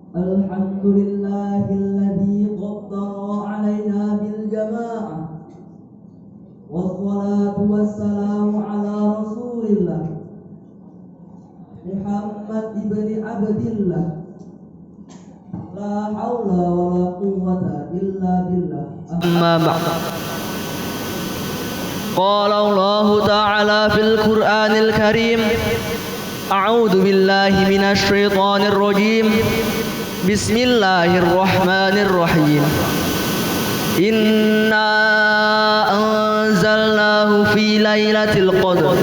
Alhamdulillahilladzi qaddara alaina bil jamaah. Wassalatu wassalamu ala rasulillah Muhammad ibni Abdillah. La haula wa la quwwata illa billah. Amma ba'd. Qala Allah ta'ala fil Qur'anil Karim. A'udzu billahi minasy syaithanir rajim. Bismillahirrahmanirrahim. Inna anzalnahu fi lailatul qadr.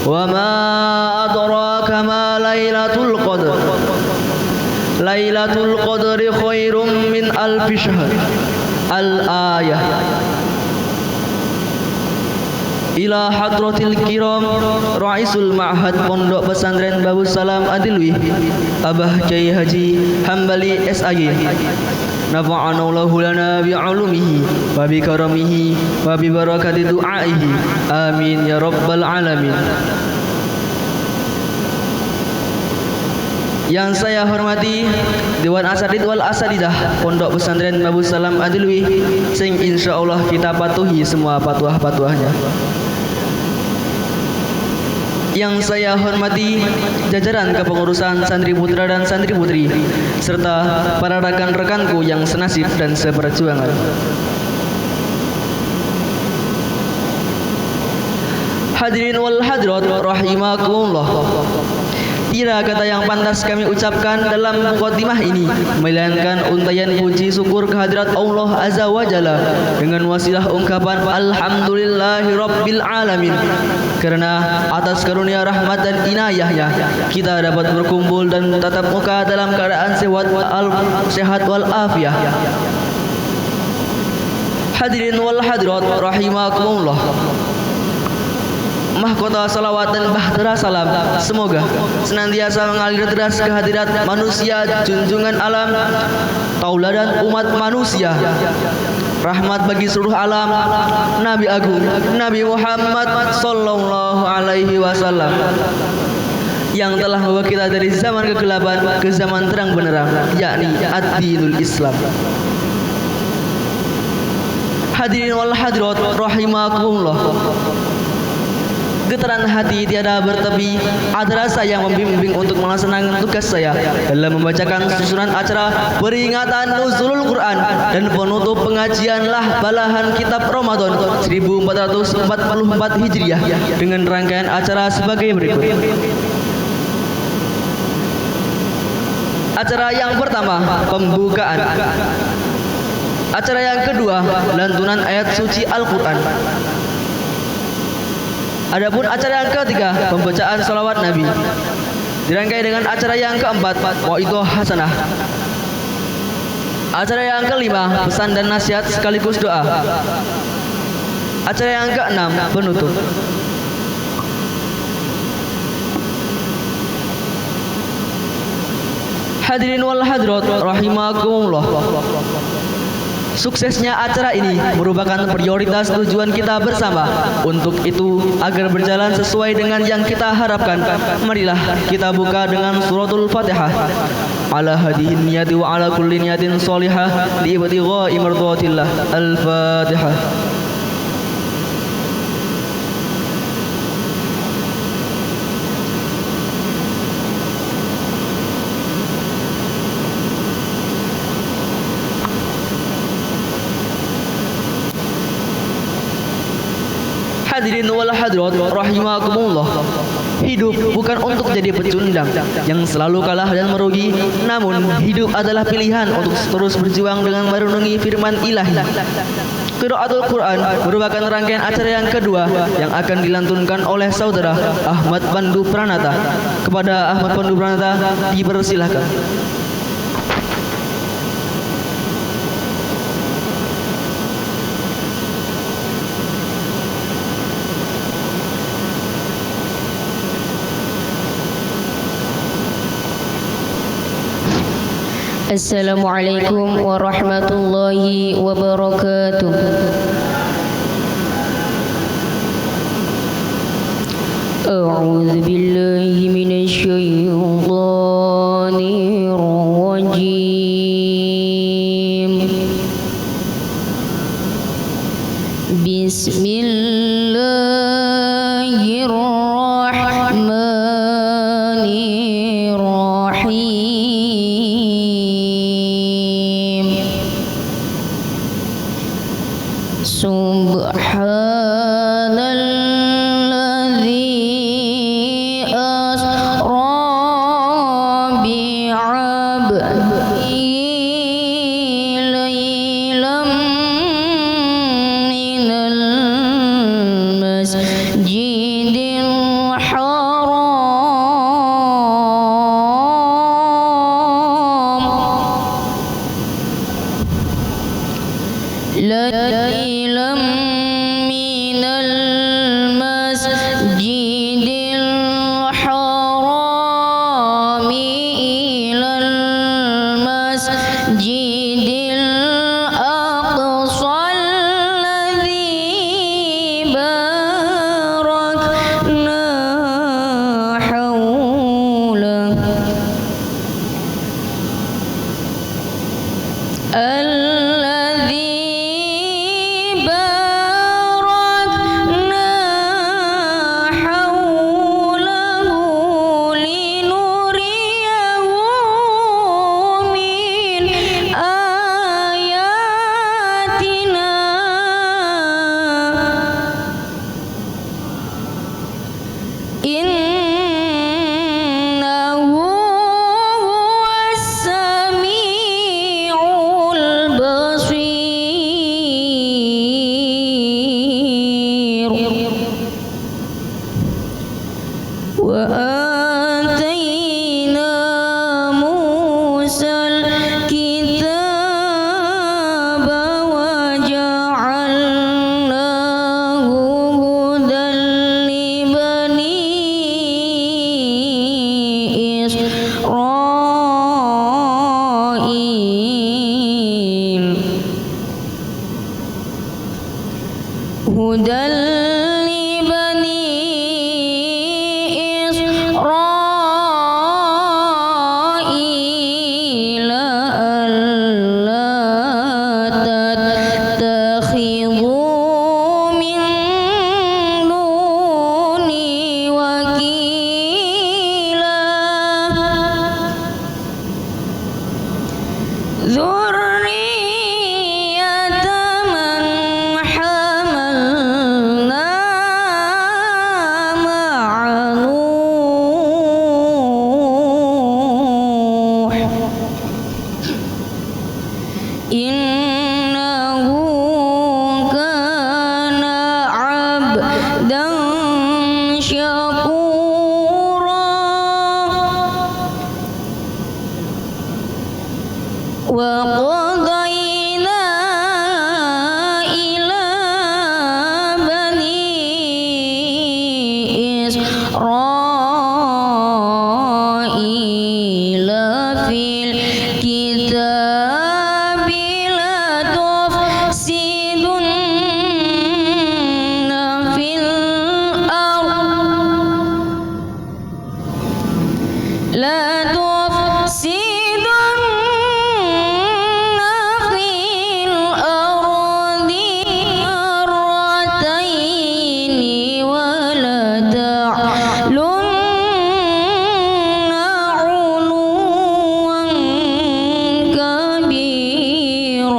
Wa ma adraka ma lailatul qadr. Lailatul qadri khairum min alfi syahr. Al-ayah. Ila hadratil kiram Ra'isul Ma'had Pondok Pesantren Babus Salam Adilwi Abah Kiai Haji Hambali SAY. Nafa'anallahu lana bi'ulumihi wa bi karamihi wa bi barakati du'aihi. Amin ya rabbal alamin. Yang saya hormati Dewan Asatidz wal Asatidzah Pondok Pesantren Babus Salam Adilwi, sing insyaallah kita patuhi semua patuah-patuahnya. Yang saya hormati jajaran kepengurusan santri putra dan santri putri serta para rekan-rekanku yang senasib dan seperjuangan. Hadirin wal hadirat rahimakumullah. Tidak kata yang pantas kami ucapkan dalam mukadimah ini melainkan untayan puji syukur kehadirat Allah Azza wa Jalla dengan wasilah ungkapan alhamdulillahi rabbil alamin, karena atas karunia rahmat dan inayahnya kita dapat berkumpul dan tatap muka dalam keadaan sehat wal afiah. Hadirin wal hadirat rahimakumullah. Mahkota salawat dan bahtera salam semoga senantiasa mengalir deras ke hadirat manusia junjungan alam, tauladan umat manusia, rahmat bagi seluruh alam, Nabi Agung Nabi Muhammad sallallahu alaihi wasallam yang telah membawa kita dari zaman kegelapan ke zaman terang benderang, yakni ad-dinul Islam. Hadirin wal hadirat rahimakumullah. Getaran hati tiada bertepi adalah saya yang membimbing untuk melaksanakan tugas saya dalam membacakan susunan acara peringatan Nuzulul Quran dan penutup pengajian balahan kitab Ramadan 1444 Hijriah dengan rangkaian acara sebagai berikut. Acara yang pertama, pembukaan. Acara yang kedua, lantunan ayat suci Al-Quran. Adapun acara yang ketiga, pembacaan salawat Nabi. Dirangkai dengan acara yang keempat, mau'idhah hasanah. Acara yang kelima, pesan dan nasihat sekaligus doa. Acara yang keenam, penutup. Hadirin wal hadirat rahimakumullah. Suksesnya acara ini merupakan prioritas tujuan kita bersama. Untuk itu, agar berjalan sesuai dengan yang kita harapkan, marilah kita buka dengan suratul Fatihah. Ala hadihin niyati wa ala kulli niyatin sholihah li ibtigha'i mardhatillah. Al-Fatihah. Hadirin wal hadirat rahimakumullah. Hidup bukan untuk jadi pecundang yang selalu kalah dan merugi, namun hidup adalah pilihan untuk terus berjuang dengan merenungi firman ilahi. Qiraatul Quran merupakan rangkaian acara yang kedua yang akan dilantunkan oleh saudara Ahmad Pandu Pranata. Kepada Ahmad Pandu Pranata dipersilahkan. Assalamualaikum warahmatullahi wabarakatuh. A'udzu billahi minasy syaithanir Bismillahirrahmanirrahim. Subhanalladzi asra bi'abdihi laylan minal masjidil ليلا من المسجد الحرام إلى المسجد الأقصى الذي باركنا حوله إنه هو السميع البصير وآتينا موسى الكتاب وجعلناه هدى لبني إسرائيل هدى لبني إسرائيل ألا تتخذوا من دوني وكيلا ذرية من حملنا مع نوح إنه كان عبدا شكورا وقضينا إلى بني إسرائيل في الكتاب لتفسدن في الأرض مرتين ولتعلن علوا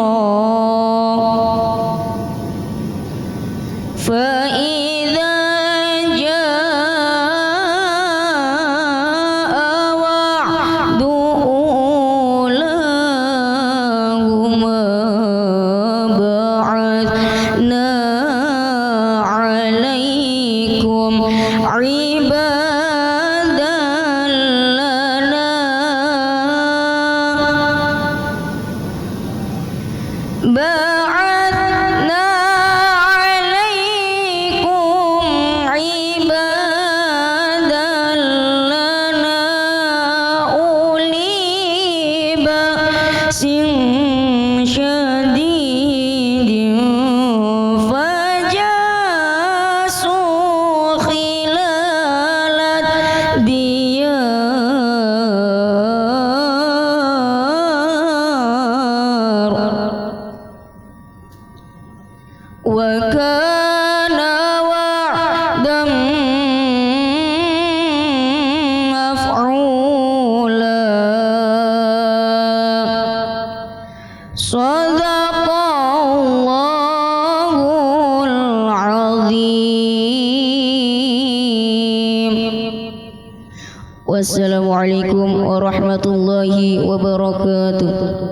كبيرا فإذا جاء وعد أولاهما بعثنا عليكم عبادا لنا بعثنا عليكم عبادا لنا أولي بأس شديد فجاسوا خلال الديار Wassalamualaikum warahmatullahi wabarakatuh.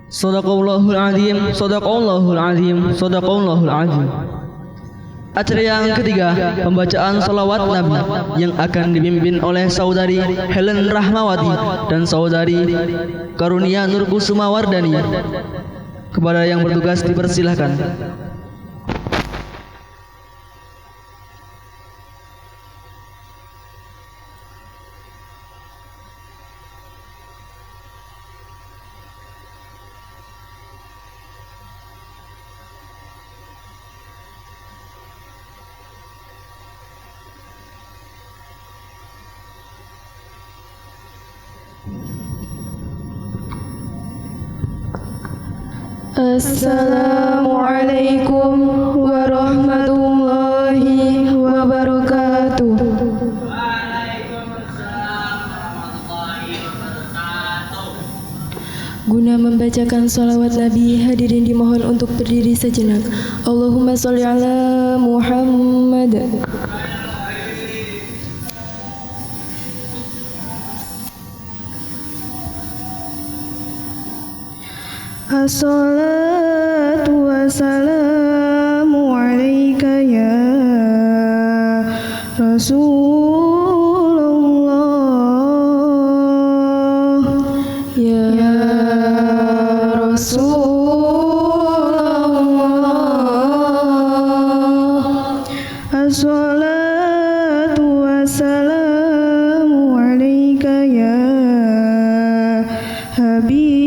Sadaqallahul azim, sadaqallahul azim, sadaqallahul azim. Acara yang ketiga, pembacaan salawat Nabi yang akan dipimpin oleh Saudari Helen Rahmawati dan Saudari Karunia Nurkusuma Wardani. Kepada yang bertugas dipersilahkan. Assalamualaikum warahmatullahi wabarakatuh. Guna membacakan salawat Nabi, hadirin dimohon untuk berdiri sejenak. Allahumma sholli ala Muhammad. As-salatu wassalamu alaika ya Rasulullah, ya Rasulullah. As-salatu wassalamu alaika ya Habib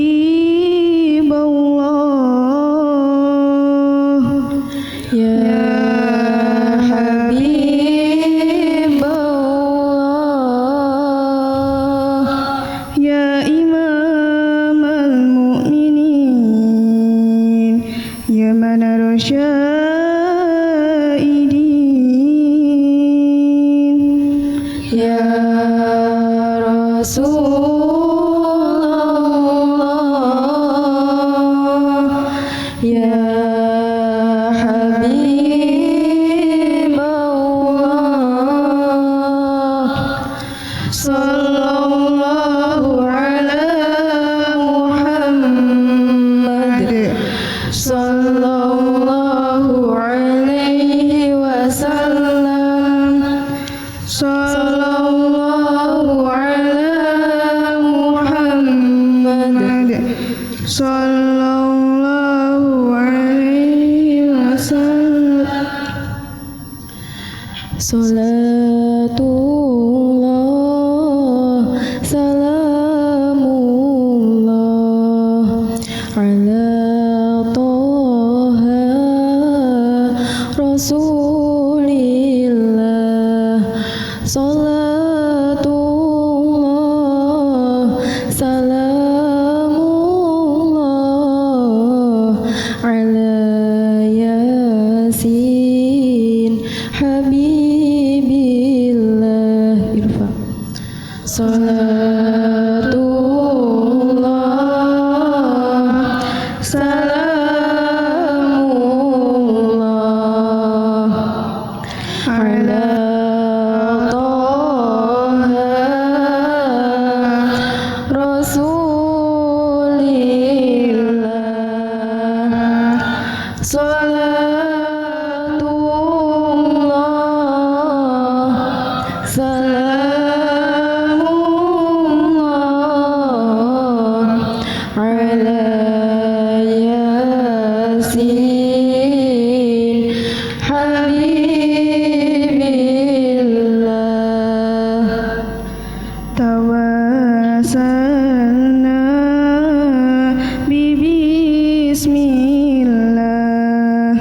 Salatullah salamullah ala Toha Rasulillah. Salatullah salamullah ala Yasin Habibillah. Irfa. Salatullah salamullah ala Toha Rasulillah. Salatullah salamullah ala Yasin Habibillah. Tawasalna bismillah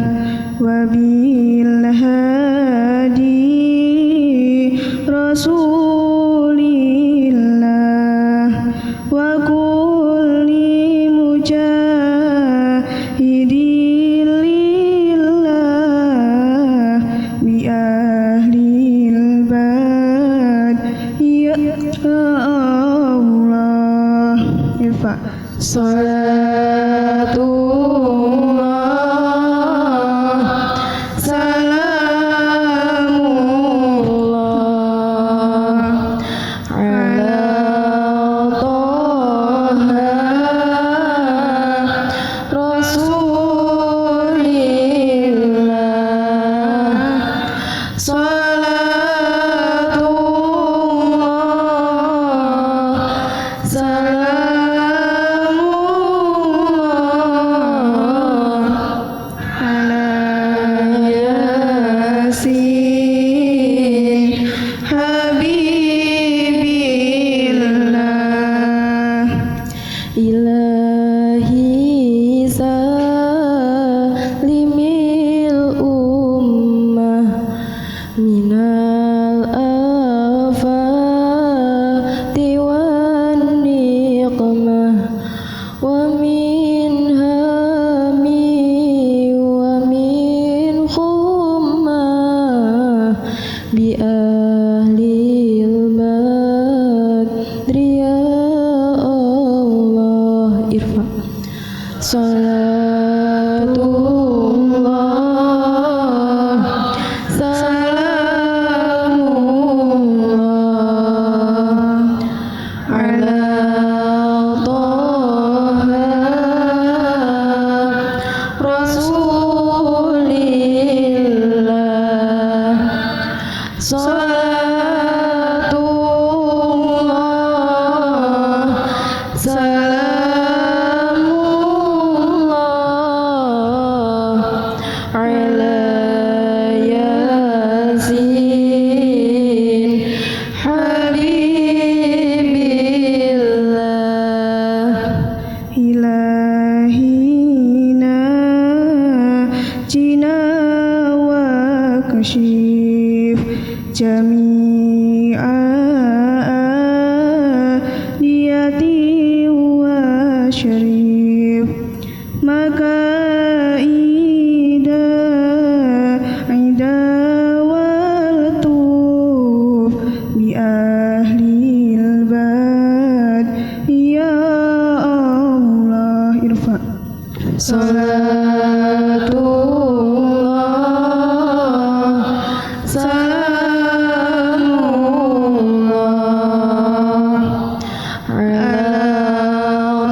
wa bil hadi Rasulillah wa kulli mujahidin lillah bi ahlil bad ya irfa. Salatullah salamullah ala Toha Rasulillah. Salatullah salamullah ala Yasin Habibillah. Ilahi salimil ummah minal afati wan niqmah wa min hami wa min khummah bi ahlil badri ya Allah irfa. Salatullah salamullah ala Toha Rasulillah. Salatullah salamullah ala Yasin Habibillah. Ilahina jina wa kashif jami'a niyati wa syarif maka ida wal tuf bi ahlil bad ya Allah irfa. Salatullah salamullah ala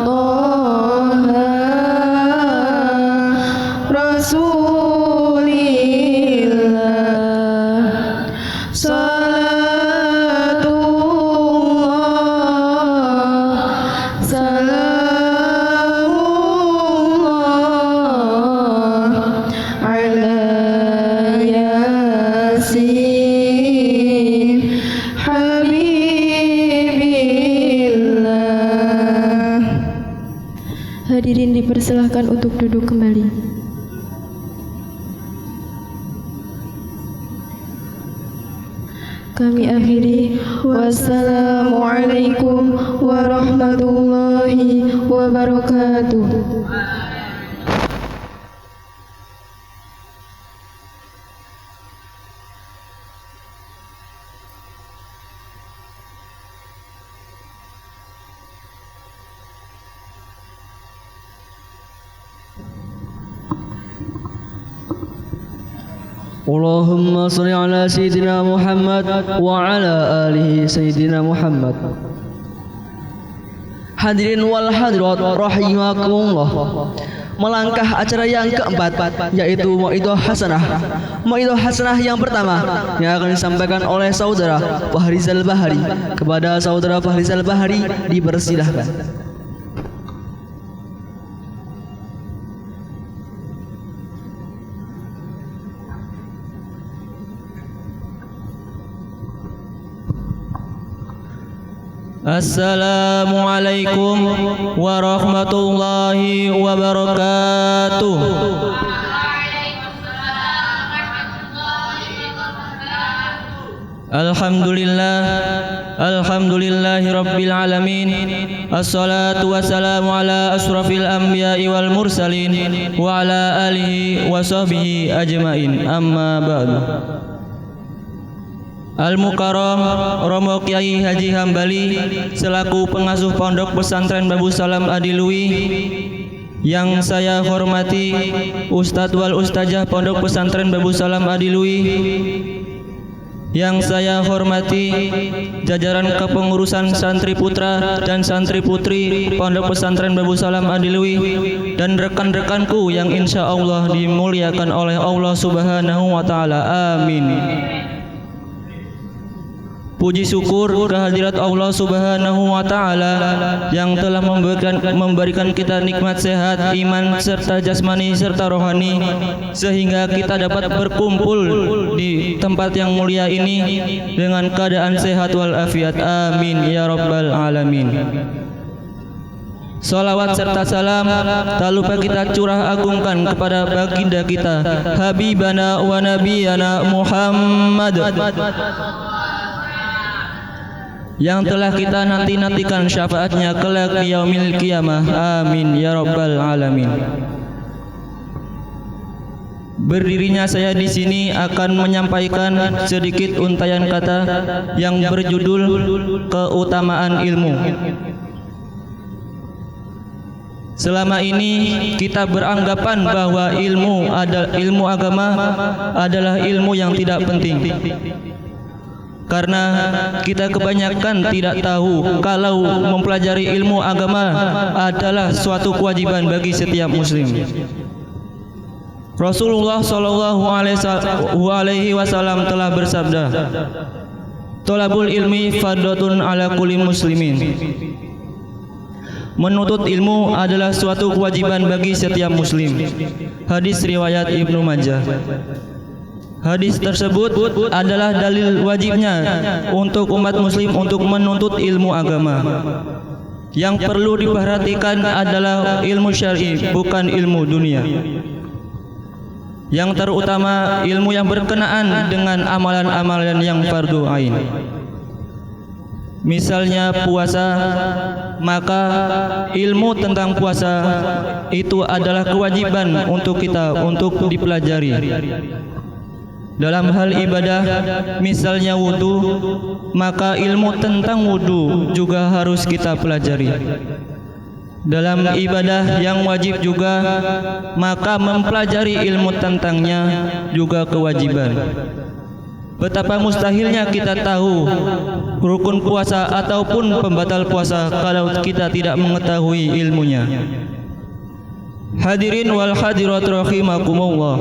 Toha Rasulillah. Salatullah salamullah ala Yasin Habibillah. Hadirin dipersilahkan untuk duduk kembali. Kami akhiri. Wassalamualaikum warahmatullahi wabarakatuh. Allahumma salli ala Sayyidina Muhammad wa ala alihi Sayyidina Muhammad. Hadirin wal hadirat rahimakumullah. Melangkah acara yang keempat, yaitu Mau'idhah Hasanah. Mau'idhah Hasanah yang pertama yang akan disampaikan oleh saudara Fahrizal Bahari. Kepada saudara Fahrizal Bahari dipersilahkan. Assalamualaikum warahmatullahi wabarakatuh. Alhamdulillahi rabbil alamin. Assalatu wassalamu ala asrafil anbiya'i wal mursalin wa ala alihi wa sahbihi ajmain. Amma ba'du. Al-Mukarram Romo Kiai Haji Hambali selaku pengasuh Pondok Pesantren Babu Salam Adilui, yang saya hormati Ustadz wal Ustazah Pondok Pesantren Babu Salam Adilui, yang saya hormati jajaran kepengurusan santri putra dan santri putri Pondok Pesantren Babu Salam Adilui, dan rekan-rekanku yang insya Allah dimuliakan oleh Allah Subhanahu wa Ta'ala. Amin. Puji syukur kehadirat Allah Subhanahu wa Ta'ala yang telah memberikan kita nikmat sehat, iman serta jasmani serta rohani, sehingga kita dapat berkumpul di tempat yang mulia ini dengan keadaan sehat walafiat. Amin ya rabbal alamin. Salawat serta salam tak lupa kita curah agungkan kepada baginda kita Habibana wa Nabiyana Muhammad, yang telah kita nanti-nantikan syafaatnya kelak di yaumil qiyamah. Amin ya rabbal alamin. Berdirinya saya di sini akan menyampaikan sedikit untayan kata yang berjudul keutamaan ilmu. Selama ini kita beranggapan bahwa ilmu agama adalah ilmu yang tidak penting, karena kita kebanyakan tidak tahu kalau mempelajari ilmu agama adalah suatu kewajiban bagi setiap muslim. Rasulullah sallallahu alaihi wasallam telah bersabda, "Thalabul ilmi fardhatun ala kulli muslimin." Menuntut ilmu adalah suatu kewajiban bagi setiap muslim. Hadis riwayat Ibnu Majah. Hadis tersebut adalah dalil wajibnya untuk umat muslim untuk menuntut ilmu agama. Yang perlu diperhatikan adalah ilmu syar'i, bukan ilmu dunia. Yang terutama ilmu yang berkenaan dengan amalan-amalan yang fardu ain. Misalnya puasa, maka ilmu tentang puasa itu adalah kewajiban untuk kita untuk dipelajari. Dalam hal ibadah, misalnya wudu, maka ilmu tentang wudu juga harus kita pelajari. Dalam ibadah yang wajib juga, maka mempelajari ilmu tentangnya juga kewajiban. Betapa mustahilnya kita tahu rukun puasa ataupun pembatal puasa kalau kita tidak mengetahui ilmunya. Hadirin wal hadirat rahimakumullah.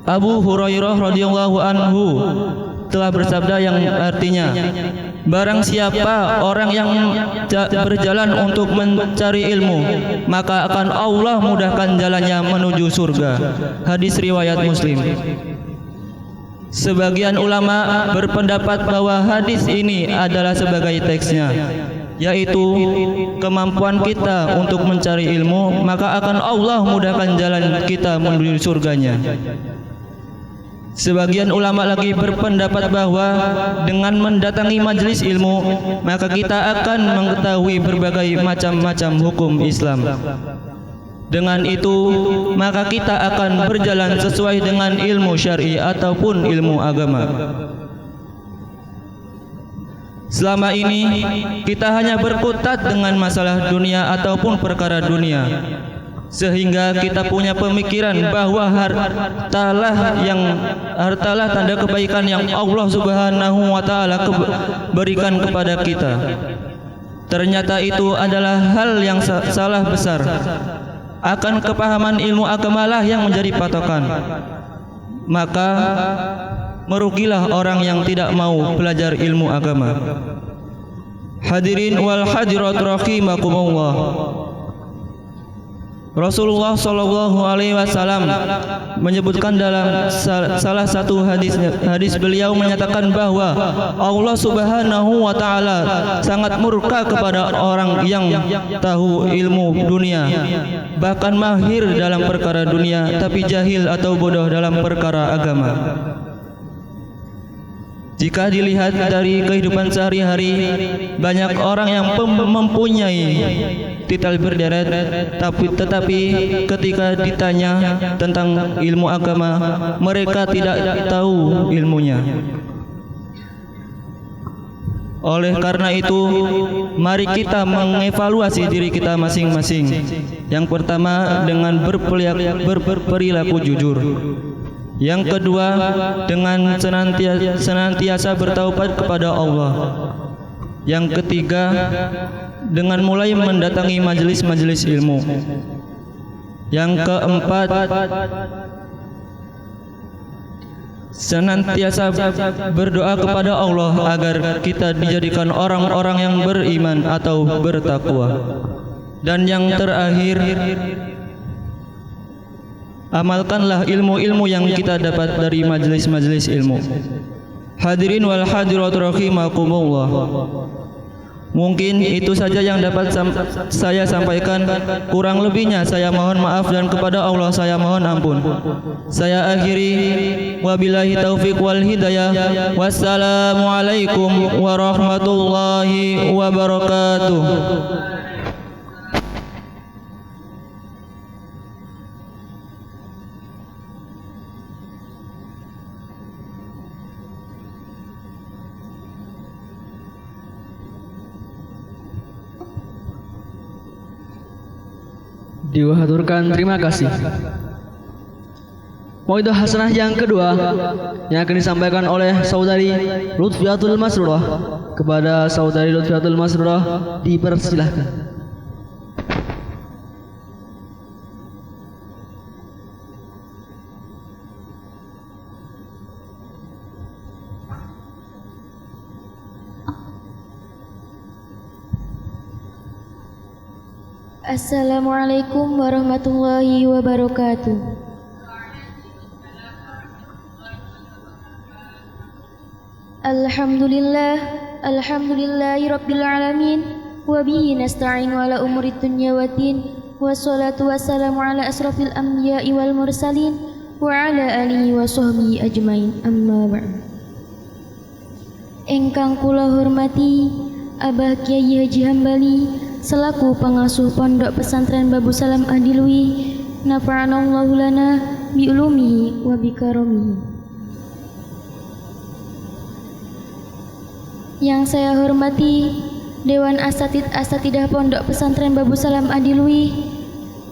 Abu Hurairah radhiyallahu anhu telah bersabda yang artinya, barang siapa orang yang berjalan untuk mencari ilmu, maka akan Allah mudahkan jalannya menuju surga. Hadis riwayat Muslim. Sebagian ulama berpendapat bahwa hadis ini adalah sebagai teksnya, yaitu kemampuan kita untuk mencari ilmu, maka akan Allah mudahkan jalan kita menuju surganya. Sebagian ulama lagi berpendapat bahwa dengan mendatangi majelis ilmu, maka kita akan mengetahui berbagai macam-macam hukum Islam. Dengan itu, maka kita akan berjalan sesuai dengan ilmu syar'i ataupun ilmu agama. Selama ini kita hanya berkutat dengan masalah dunia ataupun perkara dunia, sehingga kita punya pemikiran bahwa hartalah tanda kebaikan yang Allah Subhanahu wa Ta'ala berikan kepada kita. Ternyata itu adalah hal yang salah besar. Akan kepahaman ilmu agamalah yang menjadi patokan. Maka merugilah orang yang tidak mau belajar ilmu agama. Hadirin wal hadirat rahimakumullah. Rasulullah sallallahu alaihi wasallam menyebutkan dalam salah satu hadis beliau menyatakan bahwa Allah Subhanahu wa Ta'ala sangat murka kepada orang yang tahu ilmu dunia, bahkan mahir dalam perkara dunia tapi jahil atau bodoh dalam perkara agama. Jika dilihat dari kehidupan sehari-hari, banyak orang yang mempunyai titel berderet, tetapi ketika ditanya tentang ilmu agama, mereka tidak tahu ilmunya. Oleh karena itu, mari kita mengevaluasi diri kita masing-masing. Yang pertama dengan berperilaku jujur. Yang kedua dengan senantiasa bertaubat kepada Allah. Yang ketiga dengan mulai mendatangi majelis-majelis ilmu. Yang keempat senantiasa berdoa kepada Allah agar kita dijadikan orang-orang yang beriman atau bertakwa. Dan yang terakhir, amalkanlah ilmu-ilmu yang kita dapat dari majelis-majelis ilmu. Hadirin wal hadirat rahimakumullah. Mungkin itu saja yang dapat saya sampaikan. Kurang lebihnya saya mohon maaf dan kepada Allah saya mohon ampun. Saya akhiri, wabillahi taufiq wal hidayah. Wassalamualaikum warahmatullahi wabarakatuh. Dihaturkan terima kasih. Mauidhah hasanah yang kedua yang akan disampaikan oleh saudari Lutfiatul Masrurah. Kepada saudari Lutfiatul Masrurah dipersilahkan. Assalamualaikum warahmatullahi wabarakatuh. Alhamdulillahi rabbil alamin. Wa bihi nasta'in ala umuri dunya waddin. Wassalatu wassalamu ala asrafil anbiya'i wal mursalin wa ala alihi wa sahbihi ajmain. Amma ba'd. Ingkang kula hormati Abah Kiai Haji Hambali selaku pengasuh Pondok Pesantren Babu Salam Adilwi, nafa'anallahu lana bi ulumihi wa bi karamihi. Yang saya hormati Dewan Asatidah Pondok Pesantren Babu Salam Adilwi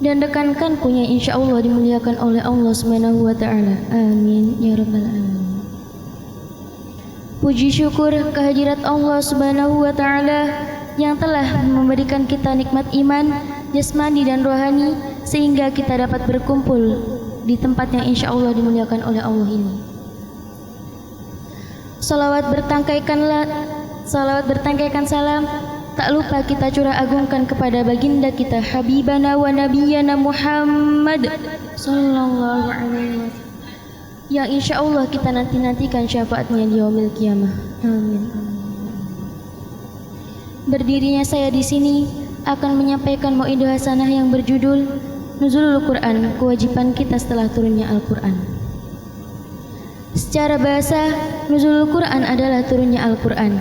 dan rekan-rekanku yang insyaallah dimuliakan oleh Allah Subhanahu wa taala. Amin ya rabbal alamin. Puji syukur kehadirat Allah Subhanahu wa taala yang telah memberikan kita nikmat iman, jasmani dan rohani sehingga kita dapat berkumpul di tempat yang insya Allah dimuliakan oleh Allah ini. Salawat bertangkaikan salam tak lupa kita curah agungkan kepada baginda kita Habibana wa Nabiyana Muhammad sallallahu alaihi wasallam yang insya Allah kita nantikan syafaatnya di yaumil qiyamah. Amin. Berdirinya saya di sini akan menyampaikan mauidhah hasanah yang berjudul Nuzulul Quran, kewajiban kita setelah turunnya Al-Quran. Secara bahasa, Nuzulul Quran adalah turunnya Al-Quran.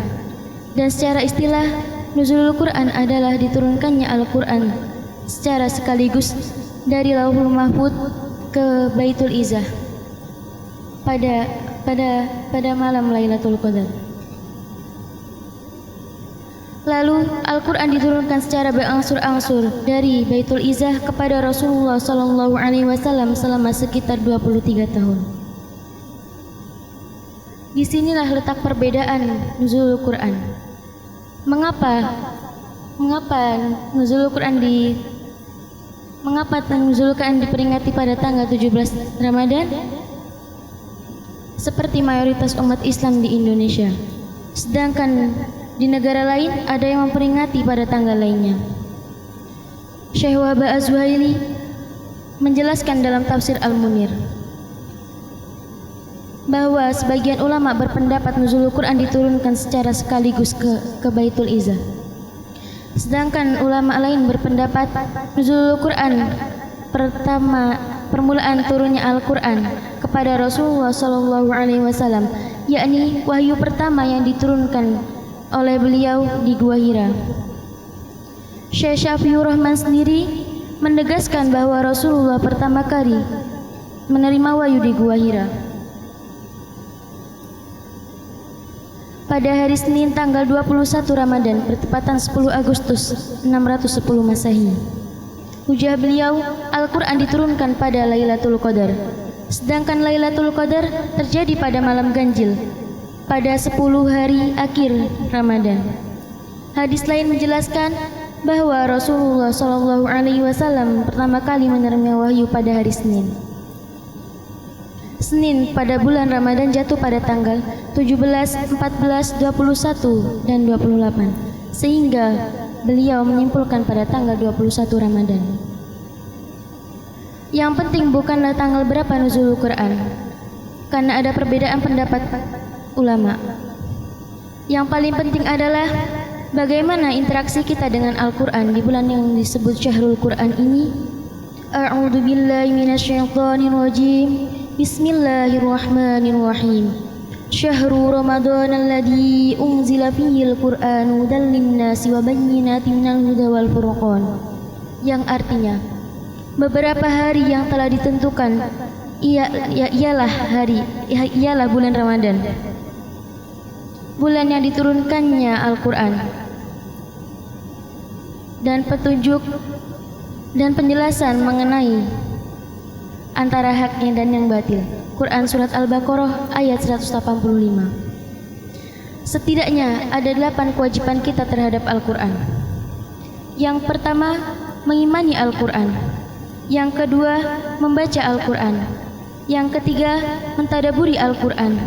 Dan secara istilah, Nuzulul Quran adalah diturunkannya Al-Quran secara sekaligus dari Lauhul Mahfuz ke Baitul Izzah pada malam Lailatul Qadar. Lalu Al-Quran diturunkan secara berangsur-angsur dari Baitul Izzah kepada Rasulullah Sallallahu Alaihi Wasallam selama sekitar 23 tahun. Disinilah letak perbedaan nuzulul Quran. Mengapa nuzulul Quran diperingati pada tanggal 17 Ramadan? Seperti mayoritas umat Islam di Indonesia. Sedangkan di negara lain ada yang memperingati pada tanggal lainnya. Syekh Wahbah Az-Zuhaili menjelaskan dalam tafsir Al-Munir bahwa sebagian ulama berpendapat nuzulul Quran diturunkan secara sekaligus ke Baitul Izzah. Sedangkan ulama lain berpendapat nuzulul Quran permulaan turunnya Al-Quran kepada Rasulullah Sallallahu Alaihi Wasallam, yakni wahyu pertama yang diturunkan oleh beliau di Gua Hira. Syekh Syafiur Rahman sendiri menegaskan bahwa Rasulullah pertama kali menerima wahyu di Gua Hira. pada hari Senin tanggal 21 Ramadan bertepatan 10 Agustus 610 Masehi. Hujah beliau, Al-Quran diturunkan pada Lailatul Qadar. Sedangkan Lailatul Qadar terjadi pada malam ganjil, pada 10 hari akhir Ramadan. Hadis lain menjelaskan bahwa Rasulullah SAW pertama kali menerima wahyu pada hari Senin. Senin pada bulan Ramadan jatuh pada tanggal 17, 14, 21, dan 28, sehingga beliau menyimpulkan pada tanggal 21 Ramadan. Yang penting bukanlah tanggal berapa nuzulul Quran, karena ada perbedaan pendapat ulama. Yang paling penting adalah bagaimana interaksi kita dengan Al-Quran di bulan yang disebut Syahrul Quran ini. A'udzu billahi minasyaitonir rajim. Bismillahirrahmanirrahim. Syahrul Ramadan alladzi unzila fihil Qur'anu hudan linnasi wa bayyinatin minal huda wal furqan. Yang artinya, beberapa hari yang telah ditentukan ialah bulan Ramadan, bulan yang diturunkannya Al-Quran, dan petunjuk dan penjelasan mengenai antara haknya dan yang batil. Quran Surat Al-Baqarah ayat 185. Setidaknya ada 8 kewajiban kita terhadap Al-Quran. Yang pertama, mengimani Al-Quran. Yang kedua, membaca Al-Quran. Yang ketiga, mentadaburi Al-Quran.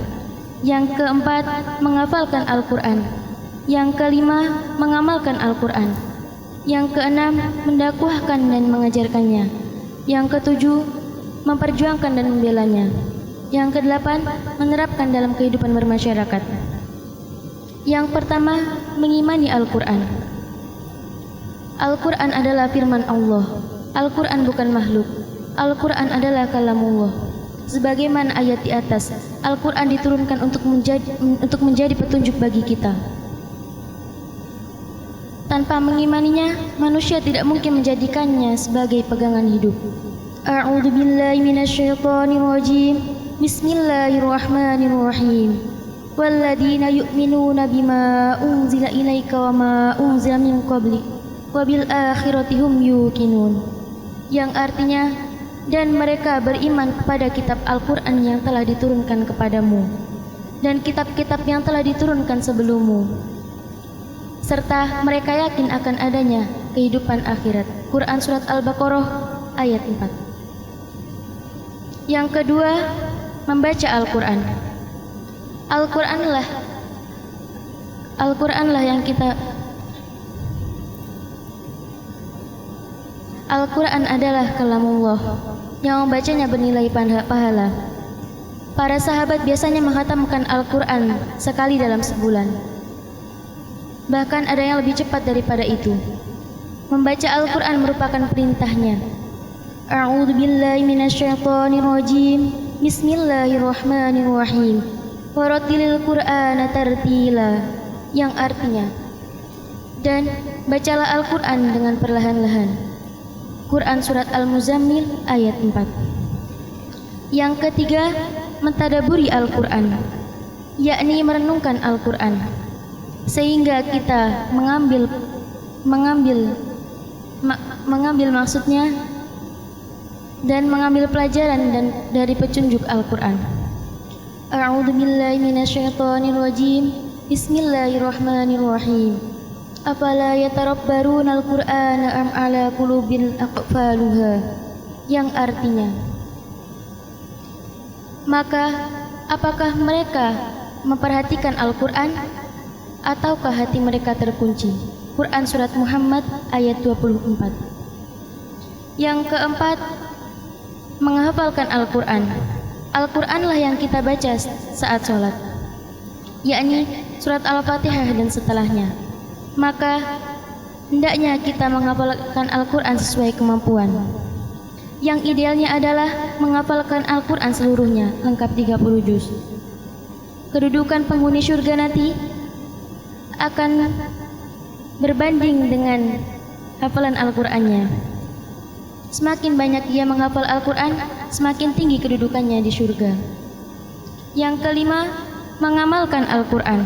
Yang keempat, menghafalkan Al-Quran. Yang kelima, mengamalkan Al-Quran. Yang keenam, mendakwahkan dan mengajarkannya. Yang ketujuh, memperjuangkan dan membelanya. Yang kedelapan, menerapkan dalam kehidupan bermasyarakat. Yang pertama, mengimani Al-Quran. Al-Quran adalah firman Allah. Al-Quran bukan makhluk. Al-Quran adalah kalamullah. Sebagaimana ayat di atas, Al-Quran diturunkan untuk menjadi petunjuk bagi kita. Tanpa mengimaninya, manusia tidak mungkin menjadikannya sebagai pegangan hidup. A'udzu billahi minasyaitonir rajim. Bismillahirrahmanirrahim. Walladzina yu'minuna bima unzila ilaika wa ma unzila min qablik wa bil akhirati hum yuqinun. Yang artinya, dan mereka beriman kepada kitab Al-Quran yang telah diturunkan kepadamu dan kitab-kitab yang telah diturunkan sebelummu, serta mereka yakin akan adanya kehidupan akhirat. Quran Surat Al-Baqarah ayat 4. Yang kedua, membaca Al-Quran. Al-Quranlah yang kita Al-Quran adalah kalamullah. Yang membacanya bernilai pahala. Para sahabat biasanya menghatamkan Al-Quran sekali dalam sebulan. Bahkan ada yang lebih cepat daripada itu. Membaca Al-Quran merupakan perintahnya. A'udzu billahi minasyaitonir rajim. Bismillahirrahmanirrahim. Warattilil Qur'ana tartila. Yang artinya, dan bacalah Al-Quran dengan perlahan-lahan. Quran Surat Al-Muzammil ayat 4. Yang ketiga, mentadaburi Al-Quran, yakni merenungkan Al-Quran, sehingga kita mengambil maksudnya dan mengambil pelajaran dari petunjuk Al-Quran. A'udzu billahi minasyaitonir rajim. Bismillahirrahmanirrahim. Afala yatarabbaruna al-Qur'ana am ala qulubin aqfaluha. Yang artinya, maka apakah mereka memperhatikan Al-Quran ataukah hati mereka terkunci? Quran Surat Muhammad ayat 24. Yang keempat, menghafalkan Al-Quran. Al-Quranlah yang kita baca saat sholat, yakni surat Al-Fatihah dan setelahnya. Maka hendaknya kita menghafalkan Al-Quran sesuai kemampuan. Yang idealnya adalah menghafalkan Al-Quran seluruhnya, lengkap 30 juz. Kedudukan penghuni surga nanti akan berbanding dengan hafalan Al-Qurannya. Semakin banyak ia menghafal Al-Quran, semakin tinggi kedudukannya di surga. Yang kelima, mengamalkan Al-Quran.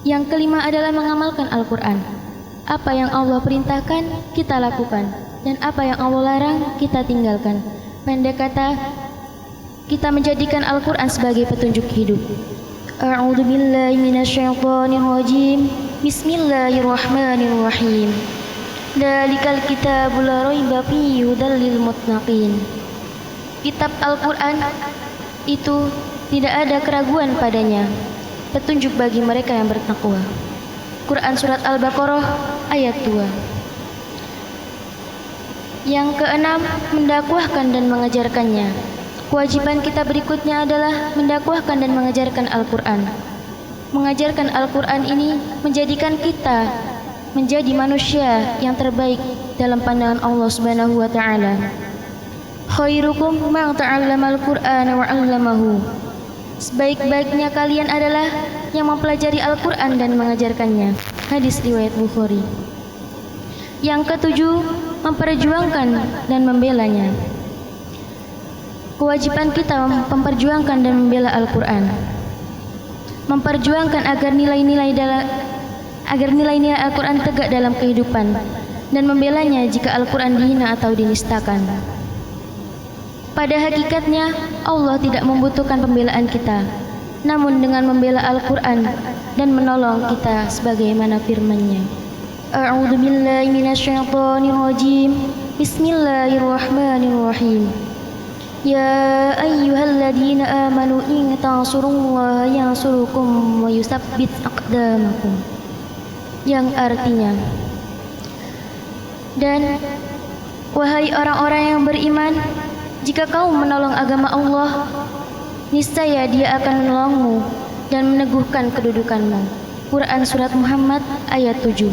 Yang kelima adalah mengamalkan Al-Quran. Apa yang Allah perintahkan, kita lakukan. Dan apa yang Allah larang, kita tinggalkan. Pendek kata, kita menjadikan Al-Quran sebagai petunjuk hidup. A'udzu billahi minasyaitonir rajim. Bismillahirrahmanirrahim. Dalikal kitabul la raiba fihi hudal lil muttaqin. Kitab Al-Quran itu tidak ada keraguan padanya, petunjuk bagi mereka yang bertakwa. Quran Surat Al-Baqarah ayat 2. Yang keenam, mendakwahkan dan mengajarkannya. Kewajiban kita berikutnya adalah mendakwahkan dan mengajarkan Al-Quran. Mengajarkan Al-Quran ini menjadikan kita menjadi manusia yang terbaik dalam pandangan Allah Subhanahu wa taala. Khairukum man ta'allama al-Qur'ana wa 'allamahu. Sebaik-baiknya kalian adalah yang mempelajari Al-Qur'an dan mengajarkannya. Hadis riwayat Bukhari. Yang ketujuh, memperjuangkan dan membelanya. Kewajiban kita memperjuangkan dan membela Al-Qur'an. Memperjuangkan agar nilai-nilai Al-Quran tegak dalam kehidupan, dan membelanya jika Al-Quran dihina atau dinistakan. Pada hakikatnya Allah tidak membutuhkan pembelaan kita, namun dengan membela Al-Quran dan menolong kita sebagaimana firman-Nya. A'udzu billahi minasyaitonir rajim. Bismillahirrahmanirrahim. Ya ayyuhalladzina amanu in tansurullaha yansurukum wa yusabbit aqdamakum. Yang artinya, dan wahai orang-orang yang beriman, jika kamu menolong agama Allah, niscaya Dia akan menolongmu dan meneguhkan kedudukanmu. Quran Surat Muhammad ayat 7.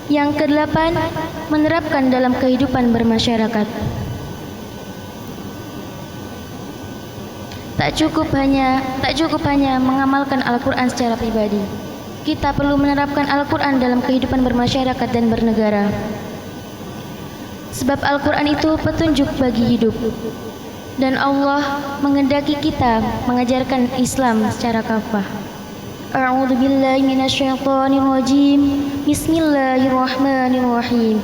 Yang kedelapan, menerapkan dalam kehidupan bermasyarakat. Tak cukup hanya mengamalkan Al-Quran secara pribadi. Kita perlu menerapkan Al-Quran dalam kehidupan bermasyarakat dan bernegara. Sebab Al-Quran itu petunjuk bagi hidup. Dan Allah menghendaki kita mengajarkan Islam secara kafah. A'udzu billahi minasyaitonir rajim. Bismillahirrahmanirrahim.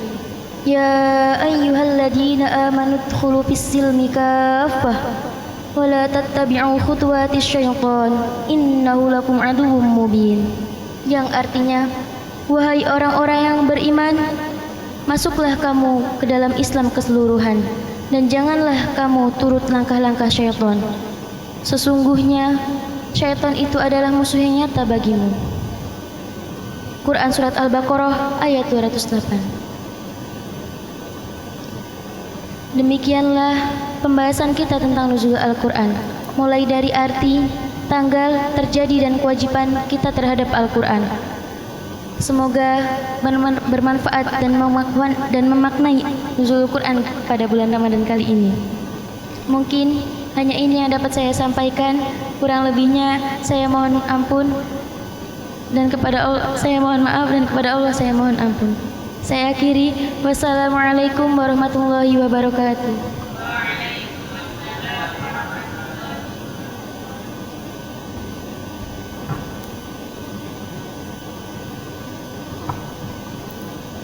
Ya ayyuhalladzina amanu udkhulu fis-silmi kaffah wa la tattabi'u khutuwatis syaitan innahu lakum aduwwum mubin. Yang artinya, wahai orang-orang yang beriman, masuklah kamu ke dalam Islam keseluruhan, dan janganlah kamu turut langkah-langkah syaitan. Sesungguhnya syaitan itu adalah musuh yang nyata bagimu. Quran Surat Al-Baqarah ayat 208. Demikianlah pembahasan kita tentang nuzul Al-Quran, mulai dari arti, tanggal, terjadi, dan kewajiban kita terhadap Al-Quran. Semoga bermanfaat dan memaknai nuzul Quran pada bulan Ramadan kali ini. Mungkin hanya ini yang dapat saya sampaikan. Kurang lebihnya saya mohon ampun, dan kepada Allah saya mohon maaf, dan kepada Allah saya mohon ampun. Saya akhiri. Wassalamualaikum warahmatullahi wabarakatuh.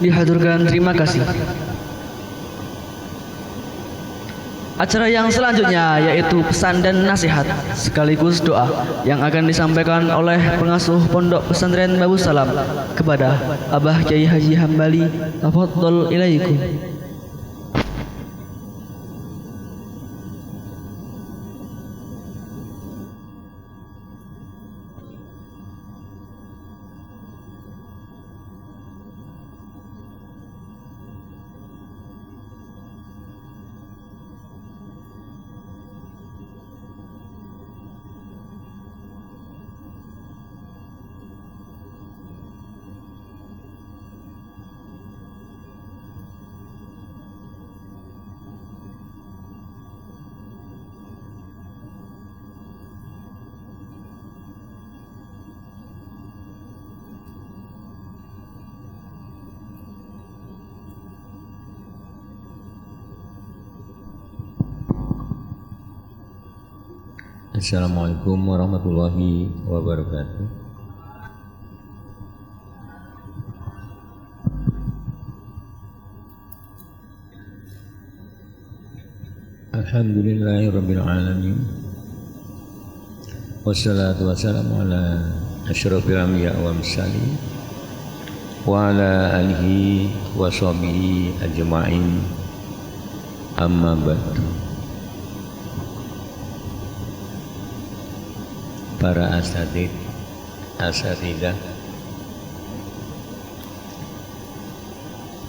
Dihaturkan terima kasih. Acara yang selanjutnya yaitu pesan dan nasihat sekaligus doa yang akan disampaikan oleh pengasuh Pondok Pesantren Babu Salam kepada Abah Kyai Haji Hambali. Tafadhol ilaikum. Assalamualaikum warahmatullahi wabarakatuh. Alhamdulillahirabbil alamin. Wassalatu wassalamu ala asyrofil anbiya wal mursalin wa ala alihi wa sahbihi ajma'in. Amma ba'du. Para asatidzah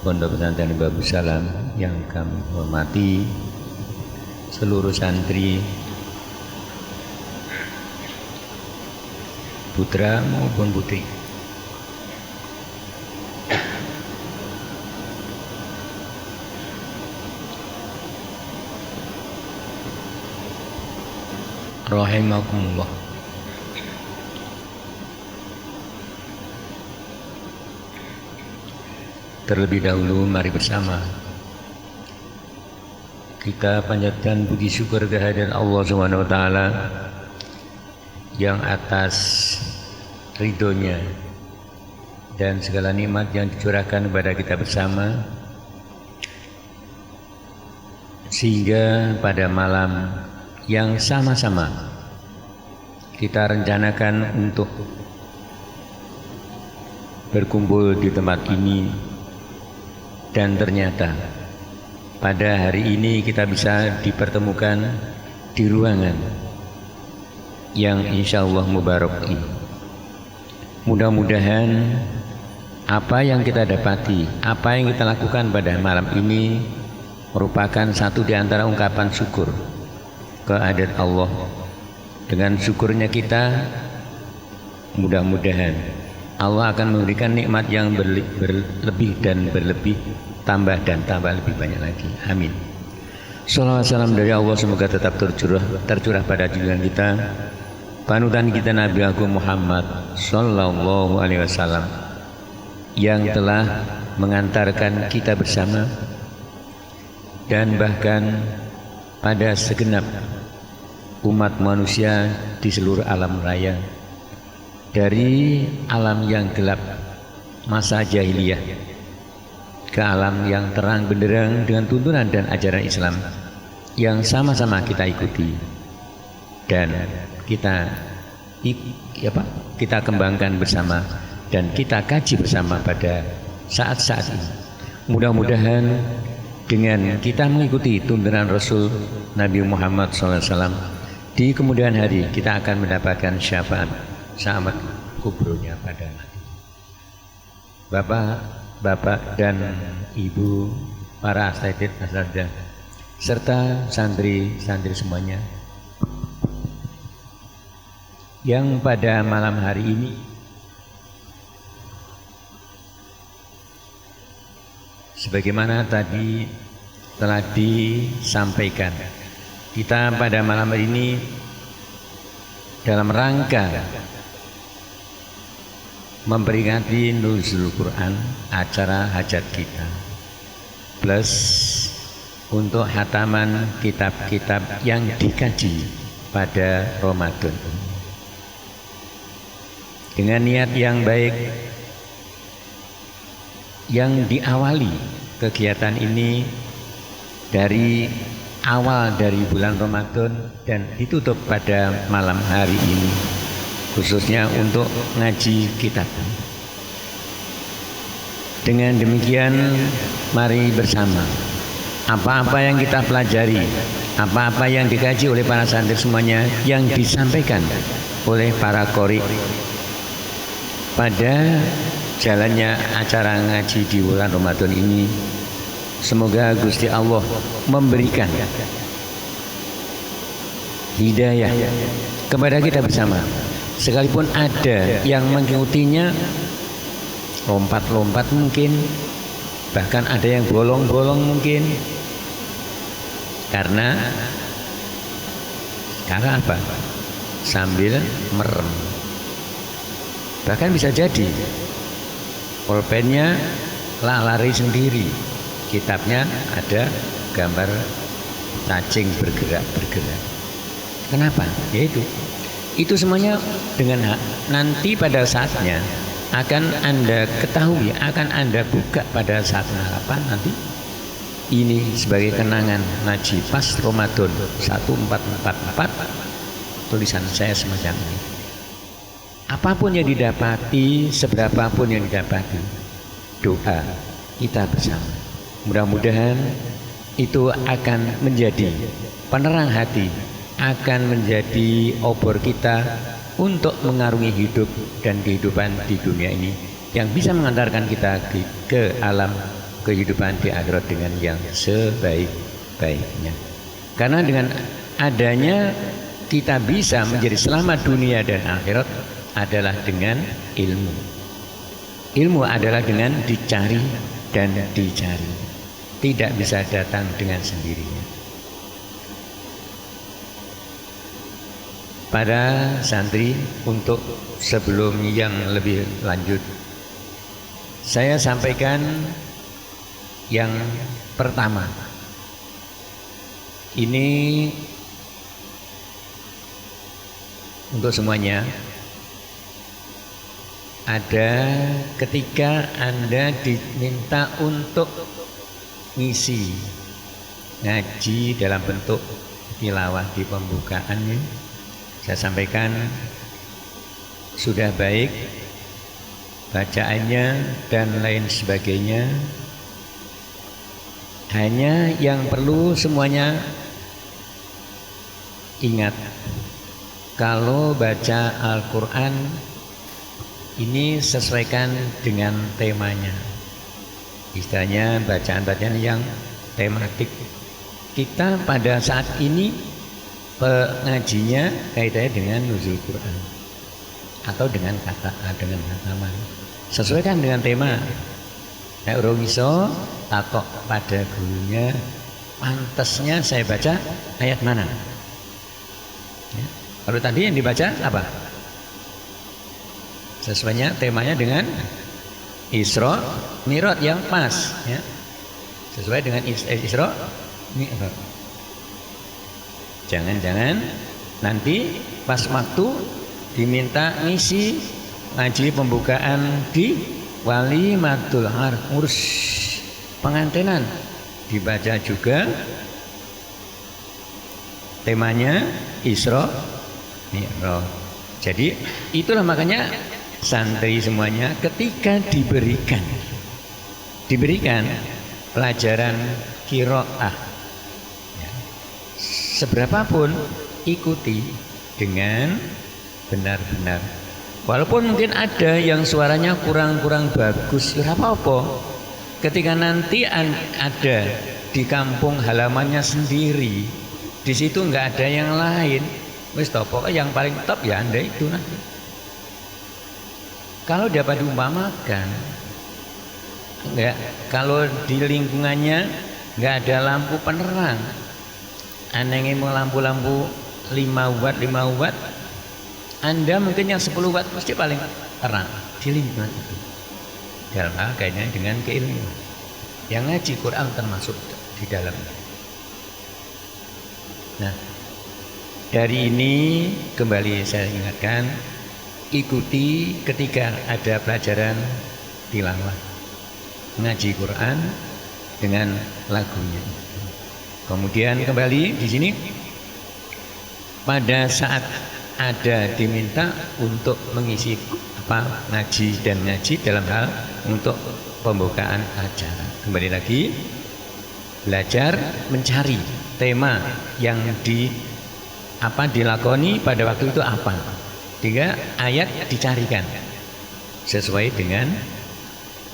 Pondok Pesantren Babus Salam yang kami hormati, seluruh santri putra maupun putri, rahimakumullah. Terlebih dahulu mari bersama kita panjatkan puji syukur kehadirat Allah Subhanahu wa taala yang atas ridhonya dan segala nikmat yang dicurahkan kepada kita bersama, sehingga pada malam yang sama-sama kita rencanakan untuk berkumpul di tempat ini, dan ternyata pada hari ini kita bisa dipertemukan di ruangan yang insya Allah mubarak ini. Mudah-mudahan apa yang kita dapati, apa yang kita lakukan pada malam ini merupakan satu di antara ungkapan syukur kehadirat Allah. Dengan syukurnya kita, mudah-mudahan Allah akan memberikan nikmat yang berlebih dan berlebih, tambah dan tambah lebih banyak lagi. Amin. Salawat salam dari Allah semoga tetap tercurah pada junjungan kita, panutan kita Nabi Agung Muhammad Sallallahu Alaihi Wasallam, yang telah mengantarkan kita bersama dan bahkan pada segenap umat manusia di seluruh alam raya, dari alam yang gelap masa jahiliyah ke alam yang terang benderang dengan tuntunan dan ajaran Islam yang sama-sama kita ikuti dan kita kembangkan bersama dan kita kaji bersama pada saat-saat ini. Mudah-mudahan dengan kita mengikuti tuntunan Rasul Nabi Muhammad SAW, di kemudian hari kita akan mendapatkan syafaat selamat kuburnya pada nanti. Bapak dan Ibu, para asatidzah serta santri-santri semuanya yang pada malam hari ini sebagaimana tadi telah disampaikan, kita pada malam hari ini dalam rangka memperingati Nuzulul Quran, acara hajat kita, plus untuk hataman kitab-kitab yang dikaji pada Ramadan, dengan niat yang baik yang diawali kegiatan ini dari awal dari bulan Ramadan dan ditutup pada malam hari ini, khususnya untuk ngaji kitab. Dengan demikian mari bersama apa-apa yang kita pelajari, apa-apa yang dikaji oleh para santri semuanya, yang disampaikan oleh para qori pada jalannya acara ngaji di bulan Ramadan ini, semoga Gusti Allah memberikan hidayah kepada kita bersama. Sekalipun ada yang mengikutinya lompat-lompat mungkin, bahkan ada yang bolong-bolong mungkin, karena apa? Sambil merem. Bahkan bisa jadi pulpennya lari sendiri, kitabnya ada gambar cacing bergerak-bergerak. Kenapa? Yaitu itu semuanya dengan nanti pada saatnya akan Anda ketahui, akan Anda buka pada saat harapan nanti, ini sebagai kenangan ngaji pas Ramadan 1444, tulisan saya semacam ini. Apapun yang didapati, seberapapun yang didapati, doa kita bersama. Mudah-mudahan itu akan menjadi penerang hati, akan menjadi obor kita untuk mengarungi hidup dan kehidupan di dunia ini, yang bisa mengantarkan kita ke alam kehidupan di akhirat dengan yang sebaik-baiknya. Karena dengan adanya kita bisa menjadi selamat dunia dan akhirat adalah dengan ilmu. Ilmu adalah dengan dicari dan dicari, tidak bisa datang dengan sendirinya. Para santri, untuk sebelum yang lebih lanjut, saya sampaikan yang pertama. Ini untuk semuanya. Ada ketika Anda diminta untuk ngisi ngaji dalam bentuk tilawah di pembukaannya, saya sampaikan sudah baik bacaannya dan lain sebagainya. Hanya yang perlu semuanya ingat, kalau baca Al-Quran ini sesuaikan dengan temanya. Istilahnya bacaan-bacaan yang tematik. Kita pada saat ini pengajinya kaitannya dengan nuzul Quran atau dengan hataman. Sesuaikan dengan tema. Nek urung iso takok pada gurunya, pantasnya saya baca ayat mana? Ya. Kalau tadi yang dibaca apa? Sesuainya temanya dengan Isra Mi'raj yang pas, ya. Sesuai dengan Isra Mi'raj. Jangan-jangan nanti pas waktu diminta ngisi ngaji pembukaan di Walimatul Urus, pengantenan, dibaca juga temanya Isra Mi'raj. Jadi itulah makanya santri semuanya ketika diberikan pelajaran qiraah, ya, seberapapun ikuti dengan benar-benar. Walaupun mungkin ada yang suaranya kurang bagus, ya apa-apa. Ketika nanti ada di kampung halamannya sendiri, di situ nggak ada yang lain, wis pokoknya yang paling top ya Anda itu nanti. Kalau dapat diumpamakan, enggak, kalau di lingkungannya nggak ada lampu penerang, anehnya mau lampu-lampu 5 watt, Anda mungkin yang 10 watt pasti paling terang di lingkungan itu. Dalam hal kaitannya dengan keilmuan, yang ngaji Quran termasuk di dalamnya. Nah, dari ini kembali saya ingatkan, ikuti ketika ada pelajaran tilawah ngaji Quran dengan lagunya. Kemudian kembali di sini pada saat ada diminta untuk mengisi ngaji dalam hal untuk pembukaan acara. Kembali lagi belajar mencari tema yang dilakoni pada waktu itu apa. 3 ayat dicarikan sesuai dengan.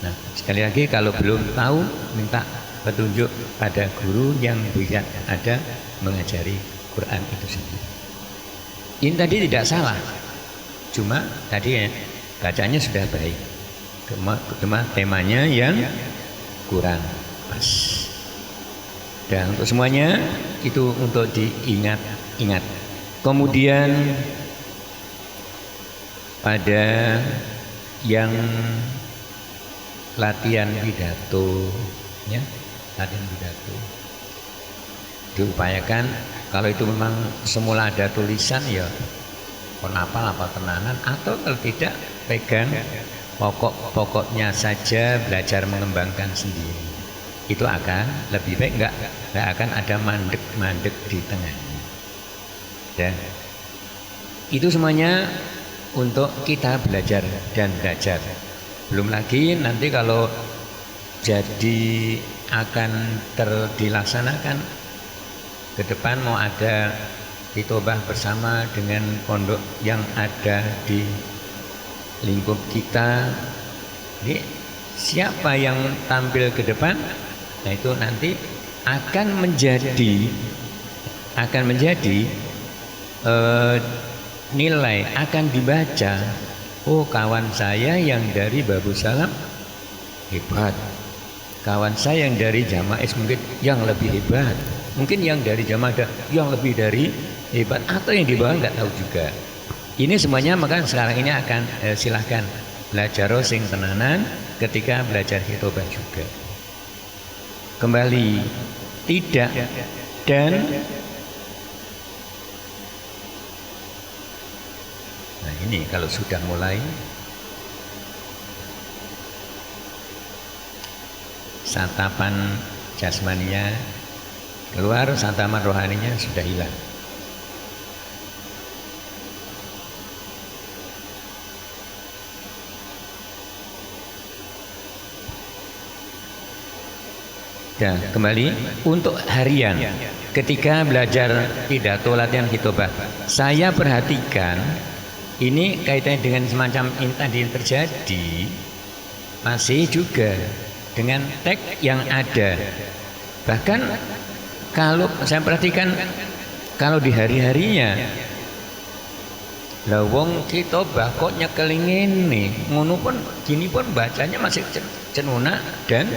Nah, sekali lagi kalau belum tahu minta petunjuk pada guru yang bisa ada mengajari Quran itu sendiri. Ini tadi tidak salah, cuma tadi ya, bacanya sudah baik, cuma temanya yang kurang pas. Dan untuk semuanya itu untuk diingat-ingat. Kemudian pada yang latihan pidato, ya, latihan pidato diupayakan. Kalau itu memang semula ada tulisan, ya penapal apa tenanan, atau kalau tidak pegang pokok-pokoknya saja, belajar mengembangkan sendiri. itu akan lebih baik, nggak akan ada mandek di tengah. Ya. Itu semuanya untuk kita belajar dan belajar. Belum lagi nanti kalau jadi akan dilaksanakan ke depan mau ada hitobah bersama dengan pondok yang ada di lingkup kita. Jadi siapa yang tampil ke depan, nah itu nanti akan menjadi nilai, akan dibaca, oh kawan saya yang dari Babus Salam hebat, kawan saya yang dari Jama'is mungkin yang lebih hebat, mungkin yang dari Jamaah yang lebih dari hebat, atau yang di bawah nggak tahu juga. Ini semuanya maka sekarang ini akan silahkan belajar sing tenanan ketika belajar hitobah juga. Kembali tidak dan nah ini kalau sudah mulai santapan jasmaninya keluar, santapan rohaninya sudah hilang. Dan kembali untuk harian ketika belajar pidato latihan hitobah, saya perhatikan ini kaitannya dengan semacam ini tadi yang terjadi masih juga dengan teks yang ada. Bahkan kalau saya perhatikan kalau di hari-harinya lah wong hitobah kok nyekelingin nih ngono pun gini pun bacanya masih cenuna dan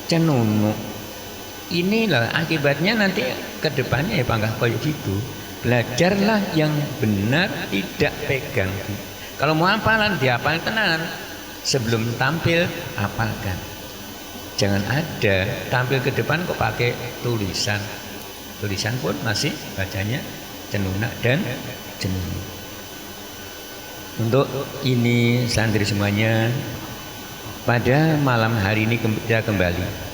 cenunu. Inilah akibatnya nanti ke depannya ya panggah koyo gitu. Belajarlah yang benar, tidak pegang. Kalau mau hafalan dihafal tenan, sebelum tampil hafalkan. Jangan ada tampil ke depan kok pakai tulisan. Tulisan pun masih bacanya cenuna dan cenunu. Untuk ini santri semuanya, pada malam hari ini kita kembali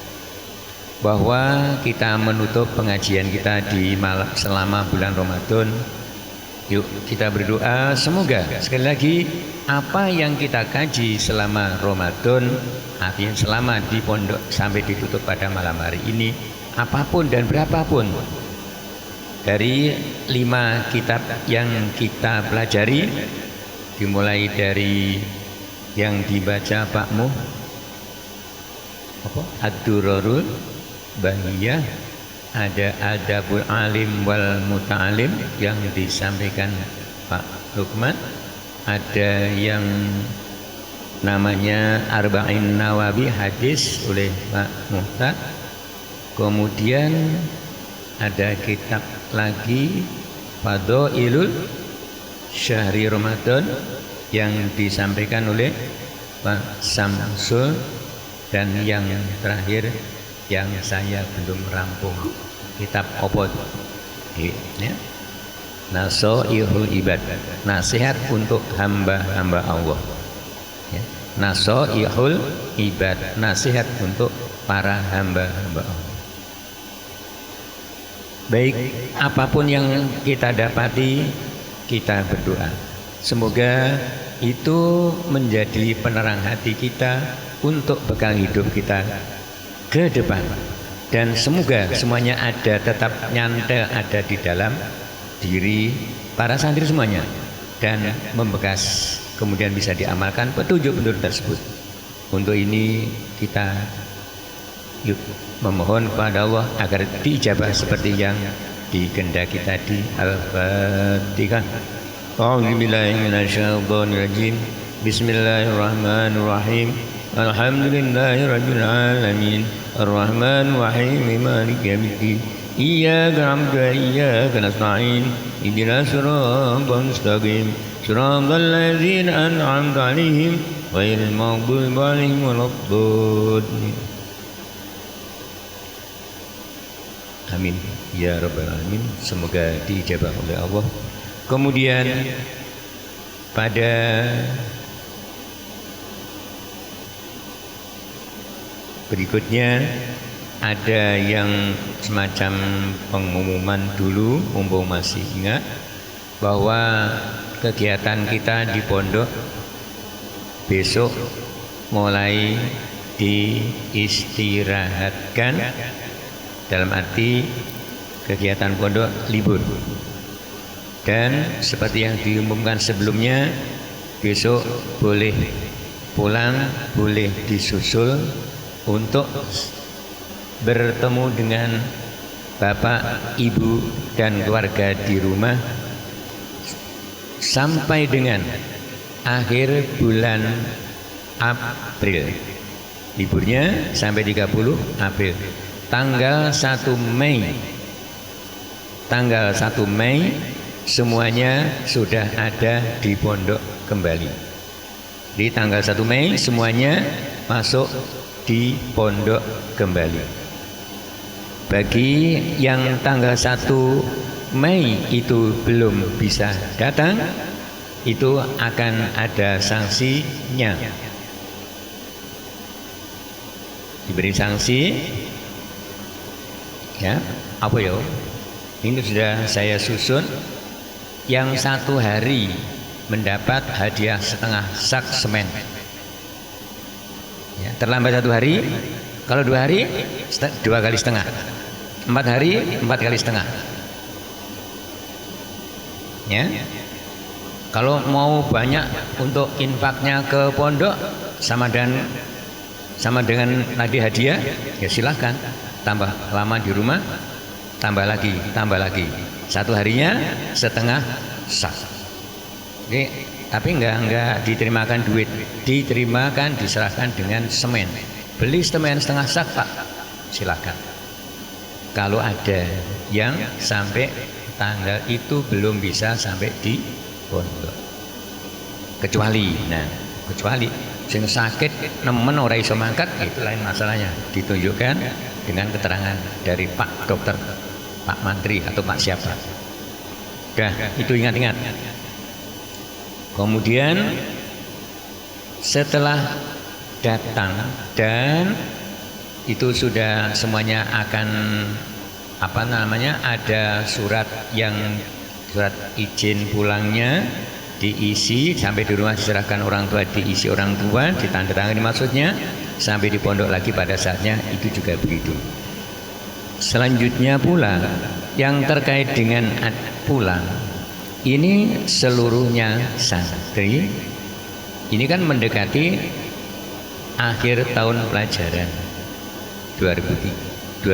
bahwa kita menutup pengajian kita di malam selama bulan Ramadan. Yuk kita berdoa semoga sekali lagi apa yang kita kaji selama Ramadan, artinya selama di pondok sampai ditutup pada malam hari ini, apapun dan berapapun dari 5 kitab yang kita pelajari, dimulai dari yang dibaca Pak Muh Ad-Durarul Bahiyah, ada Adabul Alim wal Muta'alim yang disampaikan Pak Lukman, ada yang namanya Arba'in Nawawi hadis oleh Pak Muhtad, kemudian ada kitab lagi Fadhailul Syahri Ramadan yang disampaikan oleh Pak Samsul, dan yang terakhir yang saya belum rampung kitab opot ya, Nasoihul Ibad, nasihat untuk hamba-hamba Allah ya. Nasoihul Ibad, nasihat untuk para hamba-hamba Allah. Baik, apapun yang kita dapati, kita berdoa semoga itu menjadi penerang hati kita untuk bekal hidup kita ke depan, dan semoga semuanya ada, tetap nyantel ada di dalam diri para santri semuanya, dan membekas kemudian bisa diamalkan petunjuk-petunjuk tersebut. Untuk ini kita yuk memohon kepada Allah agar diijabah seperti yang dikehendaki tadi. Al-Fatihah. A'udzubillahi minasyaitonirrajim. Bismillahirrahmanirrahim. Alhamdulillahirabbil alamin. Ar-Rahmanir Rahim. Maliki yaumiddin. Iyyaka na'budu wa iyyaka nasta'in. Ihdinas siratal mustaqim. Siratal ladzina an'amta 'alaihim ghairil maghdubi 'alaihim waladdallin. Amin ya rabbal alamin. Semoga diijabah oleh Allah. Kemudian pada berikutnya ada yang semacam pengumuman dulu, mumpung masih ingat, bahwa kegiatan kita di pondok besok mulai diistirahatkan, dalam arti kegiatan pondok libur. Dan seperti yang diumumkan sebelumnya, besok boleh pulang, boleh disusul untuk bertemu dengan bapak, ibu, dan keluarga di rumah sampai dengan akhir bulan April. Liburnya sampai 30 April. Tanggal 1 Mei. Tanggal 1 Mei semuanya sudah ada di pondok kembali. Di tanggal 1 Mei semuanya masuk di pondok kembali. Bagi yang tanggal 1 Mei itu belum bisa datang, itu akan ada sanksinya. Diberi sanksi, ya, apa ya? Ini sudah saya susun. Yang 1 hari mendapat hadiah setengah sak semen. Ya, terlambat 1 hari, kalau 2 hari 2 kali setengah, 4 hari 4 kali setengah. Ya, kalau mau banyak untuk infaknya ke pondok sama dengan tadi hadiah, ya silahkan tambah lama di rumah, tambah lagi. 1 harinya setengah sak. Oke, tapi enggak diterimakan duit, diterimakan diserahkan dengan semen. Beli semen setengah sak, Pak, silakan. Kalau ada yang sampai tanggal itu belum bisa sampai di pondok, kecuali sing sakit nemen ora iso mangkat, itu lain masalahnya, ditunjukkan dengan keterangan dari Pak Dokter, Pak Mantri atau Pak siapa. Dah, itu ingat-ingat. Kemudian setelah datang dan itu sudah semuanya akan ada surat izin pulangnya, diisi sampai di rumah, diserahkan orang tua, diisi orang tua, ditandatangani maksudnya, sampai di pondok lagi pada saatnya, itu juga begitu. Selanjutnya pula yang terkait dengan pulang, ini seluruhnya santri, ini kan mendekati akhir tahun pelajaran 2023.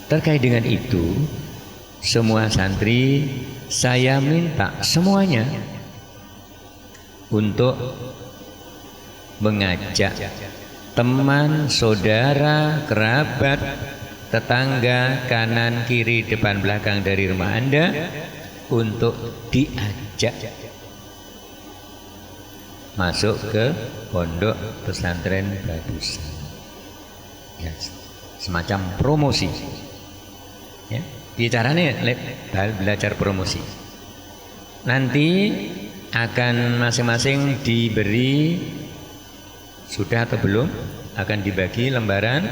Terkait dengan itu, semua santri saya minta semuanya untuk mengajak teman, saudara, kerabat, tetangga, kanan, kiri, depan, belakang dari rumah Anda untuk diajak masuk ke pondok pesantren Bagusan. Ya, semacam promosi. Ya, bicaranya belajar promosi. Nanti akan masing-masing diberi, sudah atau belum, akan dibagi lembaran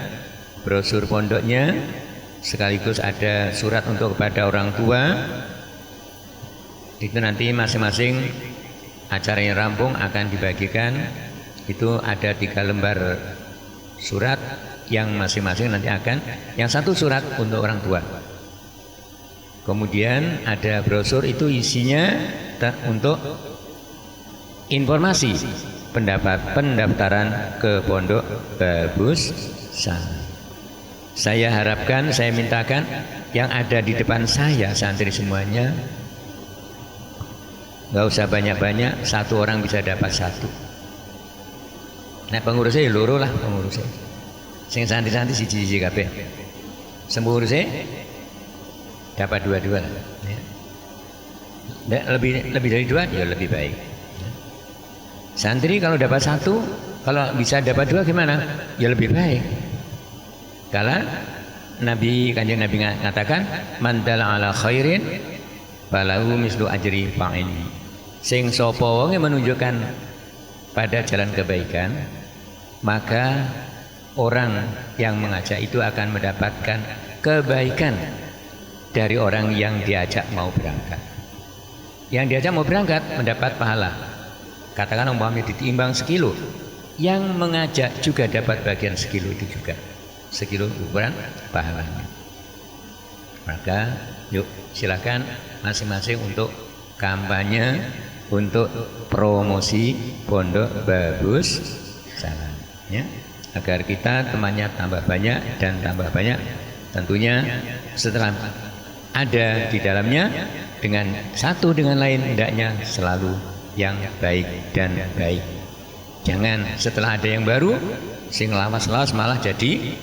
brosur pondoknya, sekaligus ada surat untuk kepada orang tua. Itu nanti masing-masing acaranya rampung akan dibagikan. Itu ada 3 lembar surat yang masing-masing nanti akan, yang 1 surat untuk orang tua. Kemudian ada brosur, itu isinya untuk informasi pendaftaran ke pondok Bagusan. Saya harapkan, saya mintakan yang ada di depan saya, santri semuanya, nggak usah banyak-banyak, 1 orang bisa dapat 1. Nah, pengurusnya ya loro lah, pengurusnya. Sing santri-santri siji-siji kabeh. Pengurusnya dapat 2-2 lah. Ya. Lebih dari 2 ya lebih baik. Ya. Santri kalau dapat 1, kalau bisa dapat 2 gimana? Ya lebih baik. Kalau Kanjeng Nabi mengatakan, man dalla ala khairin falahu mislu ajri fa'ili. Sing sapa wong menunjukkan pada jalan kebaikan, maka orang yang mengajak itu akan mendapatkan kebaikan dari orang yang diajak mau berangkat. Yang diajak mau berangkat mendapat pahala. Katakan umpamanya ditimbang sekilo, yang mengajak juga dapat bagian sekilo itu juga. Sekilo ukuran pahalanya. Maka yuk silakan masing-masing untuk kampanye, untuk promosi Pondok Babus Salam, ya, agar kita temannya tambah banyak dan tambah banyak. Tentunya setelah ada di dalamnya, dengan satu dengan lain hendaknya selalu yang baik dan baik. Jangan setelah ada yang baru sing lawas-lawas malah jadi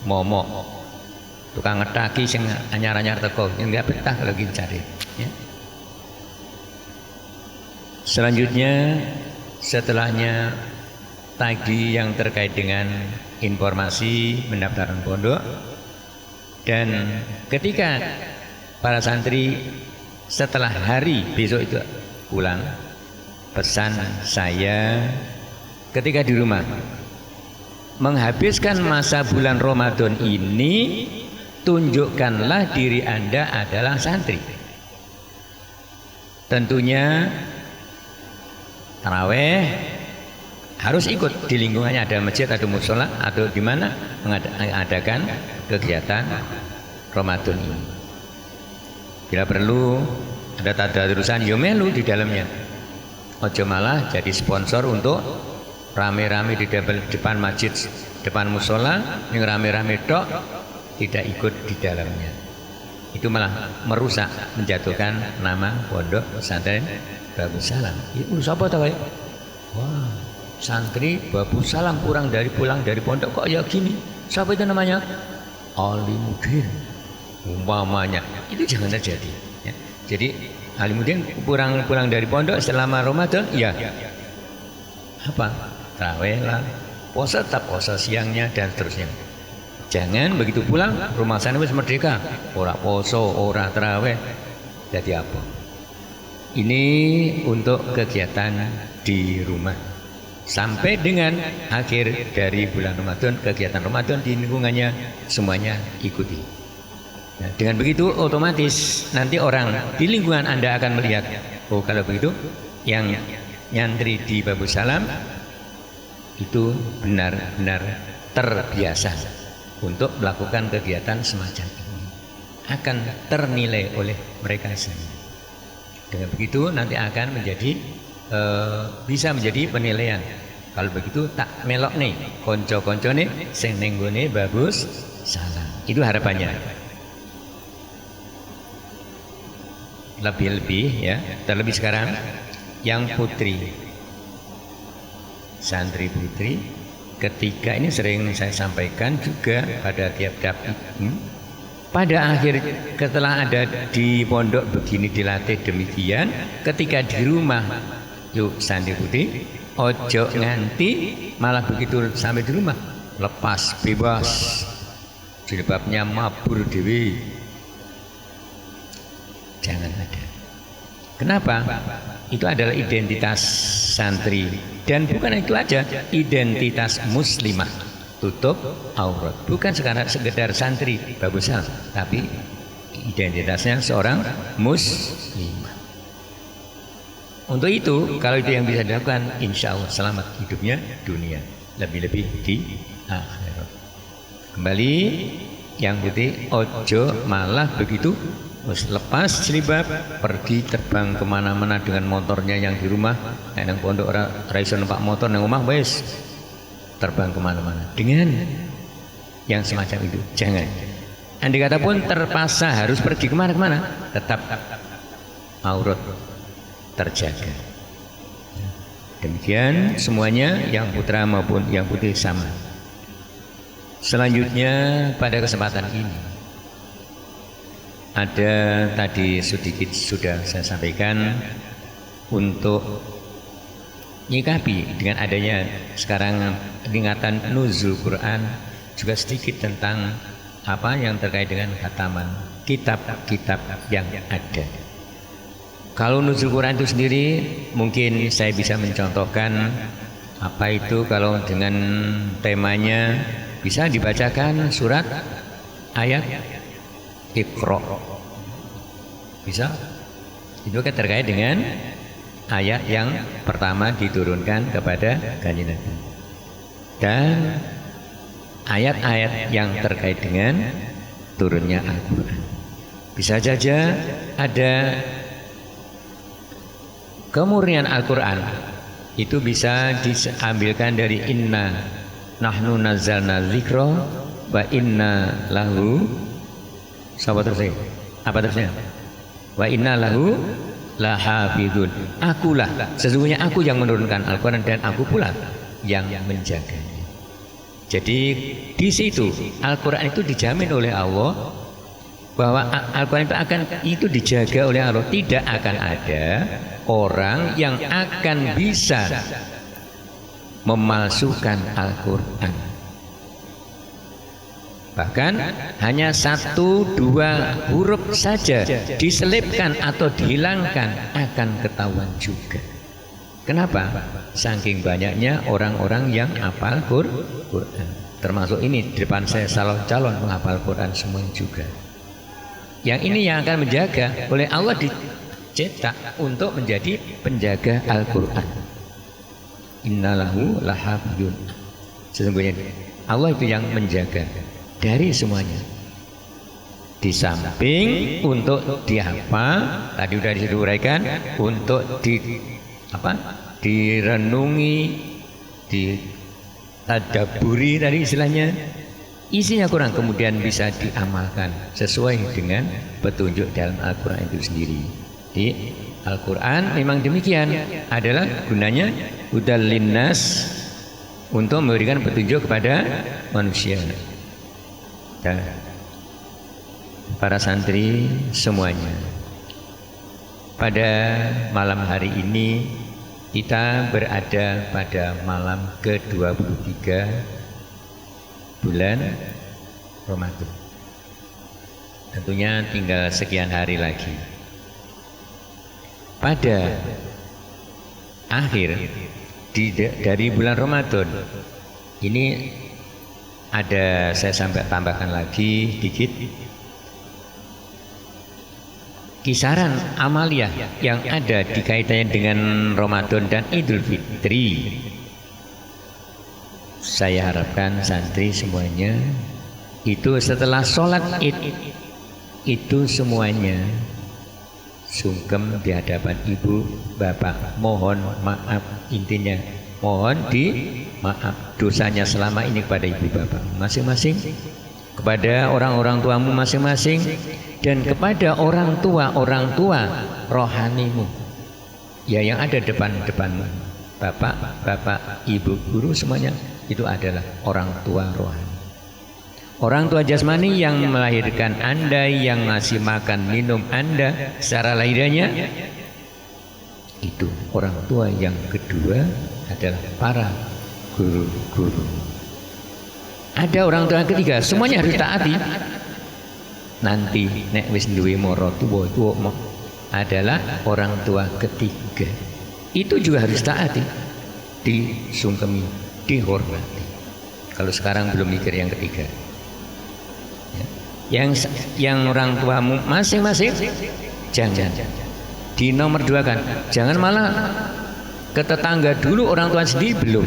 momok, tukang ngetaki sing anyar-anyar teko, enggak betah kalau gitu cari, ya. Selanjutnya, setelahnya tadi yang terkait dengan informasi pendaftaran pondok, dan ketika para santri setelah hari besok itu pulang, pesan saya ketika di rumah, menghabiskan masa bulan Ramadan ini, tunjukkanlah diri Anda adalah santri. Tentunya taraweh harus ikut di lingkungannya, ada masjid atau musola atau di mana mengadakan kegiatan Ramadan ini. Bila perlu ada tadarusan yo melu di dalamnya. Ojo malah jadi sponsor untuk rame-rame di depan masjid, depan musola, yang rame-rame tok tidak ikut di dalamnya. Itu malah merusak, menjatuhkan nama Pondok Pesantren Babus Salam. Itu siapa tahu ya? Wah, santri Babus Salam pulang dari pondok kok ya gini. Siapa itu namanya? Alimuddin. Umpamanya itu jangan terjadi, ya. Jadi Alimuddin pulang dari pondok selama Ramadan, ya apa? Tarawih lah, puasa tetap puasa siangnya dan seterusnya. Jangan begitu pulang rumah sana wis merdeka, ora poso, ora tarawih, jadi apa? Ini untuk kegiatan di rumah sampai dengan akhir dari bulan Ramadan, kegiatan Ramadan di lingkungannya semuanya ikuti. Nah, dengan begitu otomatis nanti orang di lingkungan Anda akan melihat, oh kalau begitu yang nyantri di Babus Salam itu benar-benar terbiasa untuk melakukan kegiatan semacam ini, akan ternilai oleh mereka sendiri. Dengan begitu nanti akan menjadi bisa menjadi penilaian. Kalau begitu tak melok nih konco-konco nih sing ning nggone Babus Salam. Itu harapannya. Lebih-lebih ya, terlebih sekarang yang putri, santri putri, ketika ini sering saya sampaikan juga pada tiap-tiap pada akhir setelah ada di pondok begini dilatih demikian, ketika di rumah yuk santri putri ojo nganti malah begitu sampai di rumah lepas bebas jilbabnya mabur dewi, jangan ada. Kenapa? Itu adalah identitas santri, dan bukan itu aja, identitas muslimah, tutup aurat, bukan sekedar santri Babus Salam, tapi identitasnya seorang muslimah. Untuk itu, kalau itu yang bisa dilakukan, insya Allah selamat hidupnya dunia, lebih-lebih di akhirat. Kembali yang putih, ojo malah begitu lepas jilbab pergi terbang kemana-mana dengan motornya yang di rumah, yang pondok raiso numpak motor yang rumah wes terbang kemana-mana dengan yang semacam itu. Jangan. Andai kata pun terpaksa harus pergi kemana-mana, tetap aurat terjaga. Demikian semuanya, yang putra maupun yang putih sama. Selanjutnya pada kesempatan ini ada tadi sedikit sudah saya sampaikan untuk nyikapi dengan adanya sekarang ingatan nuzul Quran, juga sedikit tentang apa yang terkait dengan khataman kitab-kitab yang ada. Kalau nuzul Quran itu sendiri mungkin saya bisa mencontohkan Apa itu kalau dengan temanya bisa dibacakan surat ayat Iqra? Bisa? Itu kan terkait dengan ayat yang pertama diturunkan kepada Kanjeng Nabi. Dan ayat-ayat yang terkait dengan turunnya Al-Quran. Bisa saja ada kemurnian Al-Quran, itu bisa diambilkan dari inna nahnu nazzalna dzikra wa inna lahu apa terusnya? Wa inna lahu lahafidun. Akulah, sesungguhnya aku yang menurunkan Al-Quran dan aku pula yang menjaganya. Jadi di situ Al-Quran itu dijamin oleh Allah bahwa Al-Quran itu dijaga oleh Allah. Tidak akan ada orang yang akan bisa memalsukan Al-Quran. Bahkan hanya 1-2 huruf saja diselipkan atau dihilangkan akan ketahuan juga. Kenapa? Saking banyaknya orang-orang yang hafal Quran. Termasuk ini di depan saya calon menghafal Quran semua juga. Yang ini yang akan menjaga oleh Allah dicetak untuk menjadi penjaga Al-Quran. Innalahu lahafidun. Sesungguhnya Allah itu yang menjaga dari semuanya. Di samping untuk dihafal, tadi sudah diuraikan, untuk direnungi, ditadaburi tadi istilahnya, isinya Quran kemudian bisa diamalkan sesuai dengan petunjuk dalam Al-Quran itu sendiri. Di Al-Quran memang demikian, adalah gunanya hudal linnas, untuk memberikan petunjuk kepada manusia. Dan para santri semuanya, pada malam hari ini kita berada pada malam ke-23 bulan Ramadan. Tentunya tinggal sekian hari lagi. Pada akhir dari bulan Ramadan ini ada, saya sampai tambahkan lagi dikit, kisaran amaliyah yang ada di kaitannya dengan Ramadan dan Idul Fitri. Saya harapkan santri semuanya itu setelah sholat Id itu semuanya sungkem di hadapan ibu bapak, mohon maaf, intinya mohon maaf dosanya selama ini kepada ibu bapak masing-masing, kepada orang-orang tuamu masing-masing, dan kepada orang tua rohanimu ya yang ada depanmu, bapak, ibu, guru, semuanya itu adalah orang tua rohani. Orang tua jasmani yang melahirkan Anda, yang ngasih makan minum Anda secara lahiriahnya, itu orang tua yang kedua adalah para guru-guru. Ada orang tua yang ketiga, semuanya harus taati. Nanti nek wis duwe mara tuwa adalah orang tua ketiga. Itu juga harus taati, disungkemi, dihormati. Kalau sekarang belum mikir yang ketiga. Yang orang tuamu masing-masing jangan di nomor 2 kan, jangan malah ke tetangga dulu, orang tua sendiri belum.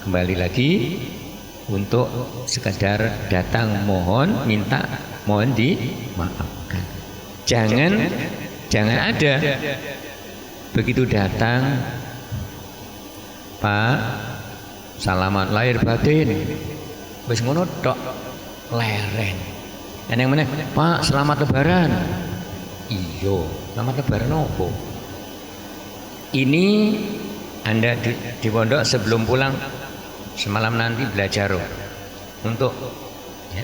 Kembali lagi untuk sekadar datang mohon dimaafkan. Jangan ada begitu datang, Pak, selamat lahir batin, wis ngono tok leren. Yang mana, Pak, selamat lebaran. Iyo, selamat lebaran opo? Ini Anda di pondok sebelum pulang semalam nanti belajar untuk ya,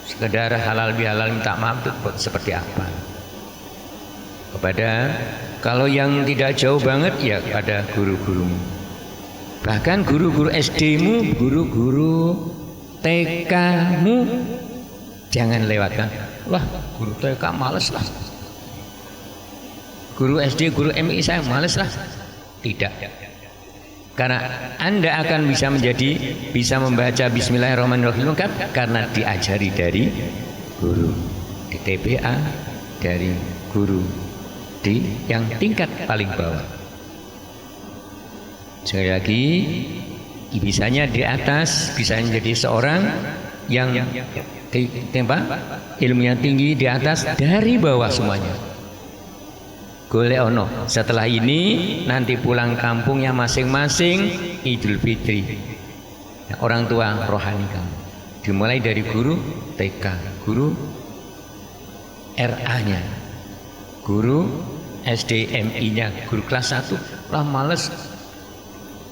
sekedar halal bihalal minta maaf itu seperti apa. Kepada kalau yang tidak jauh banget ya pada guru-gurumu. Bahkan guru-guru SD-mu, guru-guru TK-mu jangan lewatkan. Wah, guru TK males lah. Guru SD, guru MI saya males lah. Tidak. Karena Anda akan bisa membaca Bismillahirrahmanirrahim karena diajari dari guru di TPA, dari guru di yang tingkat paling bawah. Sekali lagi, bisanya di atas, bisa menjadi seorang yang ilmunya tinggi di atas, dari bawah semuanya. Golek ono. Setelah ini nanti pulang kampungnya masing-masing Idul Fitri. Nah, orang tua rohani kamu. Dimulai dari guru TK, guru RA-nya, guru SDMI-nya, guru kelas 1. Lah males.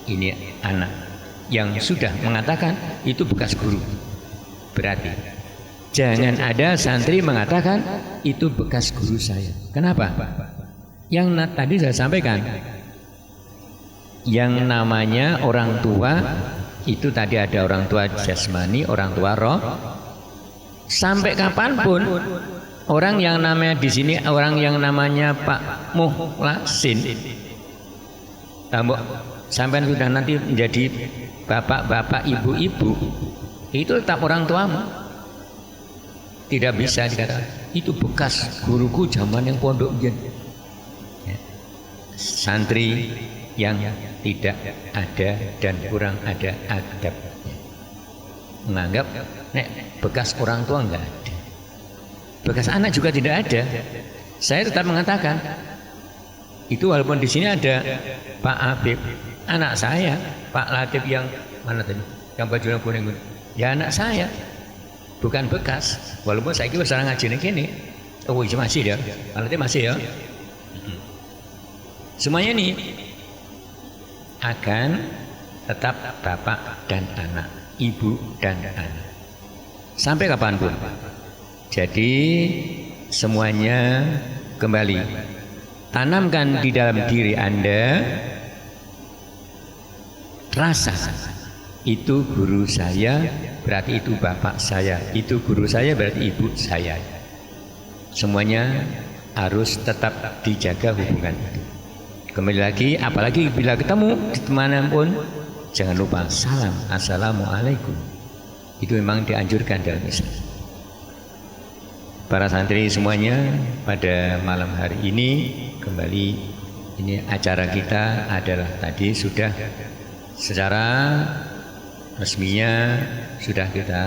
Ini anak yang sudah mengatakan itu bekas guru. Berarti jangan ada santri mengatakan itu bekas guru saya. Kenapa? Yang tadi saya sampaikan, yang namanya orang tua itu tadi ada orang tua jasmani, orang tua roh. Sampai kapanpun orang yang namanya di sini orang yang namanya Pak Muhlasin, sampai sudah nanti menjadi bapak-bapak, ibu-ibu, itu tetap orang tuamu. Tidak bisa dikatakan itu bekas guruku zaman yang pondok. Santri yang tidak ada dan kurang ada adab, menganggap bekas orang tua enggak ada, bekas anak juga tidak ada. Saya tetap mengatakan itu, walaupun di sini ada Pak Habib, anak saya, Pak Latif yang mana tadi, yang baju kuning, ya anak saya, bukan bekas. Walaupun saya kira sekarang ngaji ini, oh masih ya, Pak Latif masih ya. Semuanya ini akan tetap bapak dan anak, ibu dan anak, sampai kapanpun. Jadi semuanya kembali tanamkan di dalam diri Anda rasa itu guru saya, berarti itu bapak saya, itu guru saya, berarti ibu saya. Semuanya harus tetap dijaga hubungan itu. Kembali lagi, apalagi bila ketemu dimanapun, jangan lupa salam, assalamualaikum. Itu memang dianjurkan dalam Islam. Para santri semuanya, pada malam hari ini kembali, ini acara kita adalah tadi sudah secara resminya sudah kita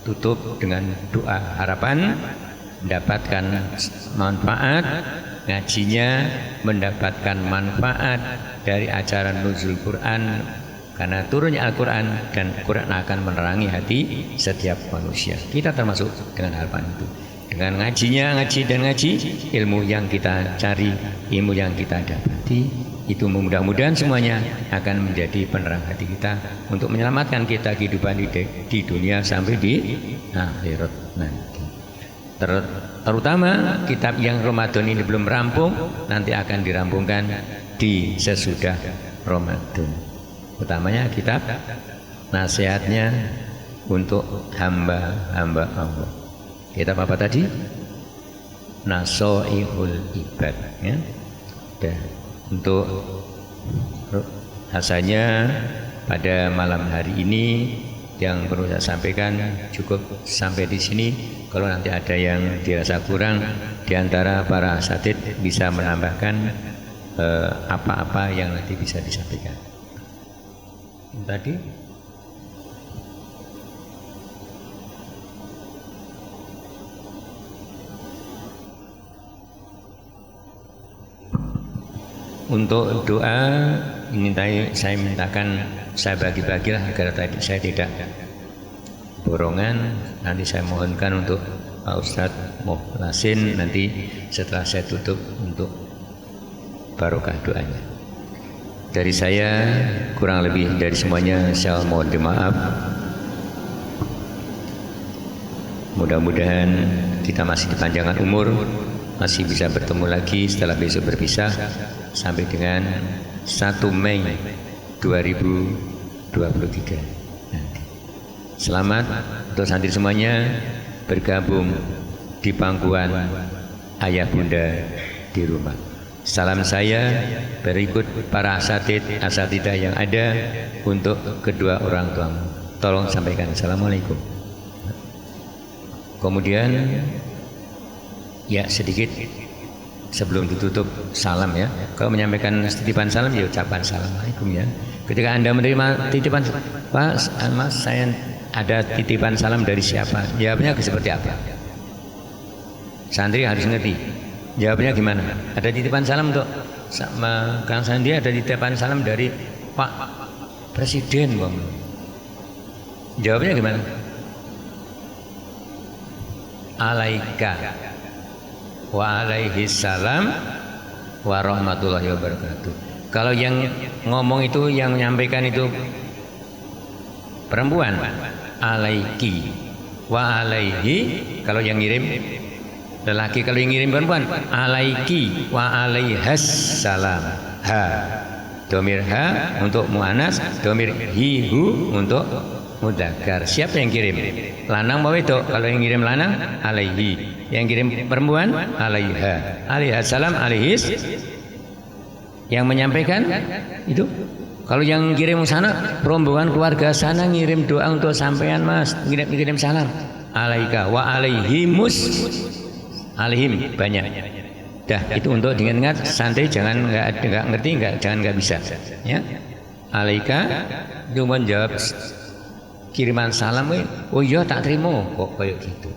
tutup dengan doa harapan mendapatkan manfaat, ngajinya mendapatkan manfaat dari acara nuzul Quran, karena turunnya Al-Quran dan Quran akan menerangi hati setiap manusia. Kita termasuk dengan harapan itu. Dengan ngajinya, ngaji, ilmu yang kita cari, ilmu yang kita dapati, itu mudah-mudahan semuanya akan menjadi penerang hati kita untuk menyelamatkan kita kehidupan di dunia sampai di akhirat nanti. Terutama kitab yang Ramadan ini belum rampung, nanti akan dirampungkan di sesudah Ramadan. Utamanya kitab nasihatnya untuk hamba-hamba Allah. Kitab apa tadi? Nasoihul Ibad, ya. Dan untuk rasanya pada malam hari ini yang perlu saya sampaikan cukup sampai di sini. Kalau nanti ada yang dirasa kurang, di antara para asatid bisa menambahkan apa-apa yang nanti bisa disampaikan. Tadi untuk doa ini tadi saya mintakan, saya bagi-bagilah agar tadi saya tidak borongan. Nanti saya mohonkan untuk Pak Ustadz Muhlasin nanti setelah saya tutup untuk barokah doanya. Dari saya kurang lebih dari semuanya saya mohon maaf. Mudah-mudahan kita masih dipanjangkan umur, masih bisa bertemu lagi setelah besok berpisah sampai dengan 1 Mei 2023 nanti. Selamat untuk santri semuanya bergabung di pangkuan ayah bunda di rumah. Salam saya berikut para asatidah yang ada untuk kedua orang tuamu. Tolong sampaikan assalamualaikum. Kemudian ya sedikit sebelum ditutup salam ya. Kalau menyampaikan titipan salam ya ucapan assalamualaikum ya. Ketika Anda menerima titipan, Pak, Mas, saya ada titipan salam dari siapa? Jawabnya seperti apa? Santri harus ngerti. Jawabnya gimana? Ada titipan salam untuk sama Kang Sandi, ada titipan salam dari Pak Presiden, Bang. Jawabnya gimana? Alaika wa alaihi salam wa rahmatullahi wabarakatuh. Kalau yang ngomong itu, yang menyampaikan itu perempuan, alaiki wa alaihi. Kalau yang ngirim lelaki, kalau yang ngirim perempuan, alaiki wa alaihas salam. Ha, domir ha untuk muannas, domir hihu untuk mudzakkar. Siapa yang kirim? Lanang mau itu. Kalau yang kirim lanang, alaihi. Yang kirim perempuan, alaiha. Alaihas salam, alaihis. Yang menyampaikan itu. Kalau yang kirim sana, rombongan keluarga sana ngirim doa untuk sampean, Mas. Ngirim salam. Alaika wa alaihimus. Alaihim banyak. Dah, itu untuk diingat, santri jangan nggak ngerti, jangan nggak bisa. Ya. Alaika cuma jawab kiriman salam, oh iya tak terima kok kayak gitu.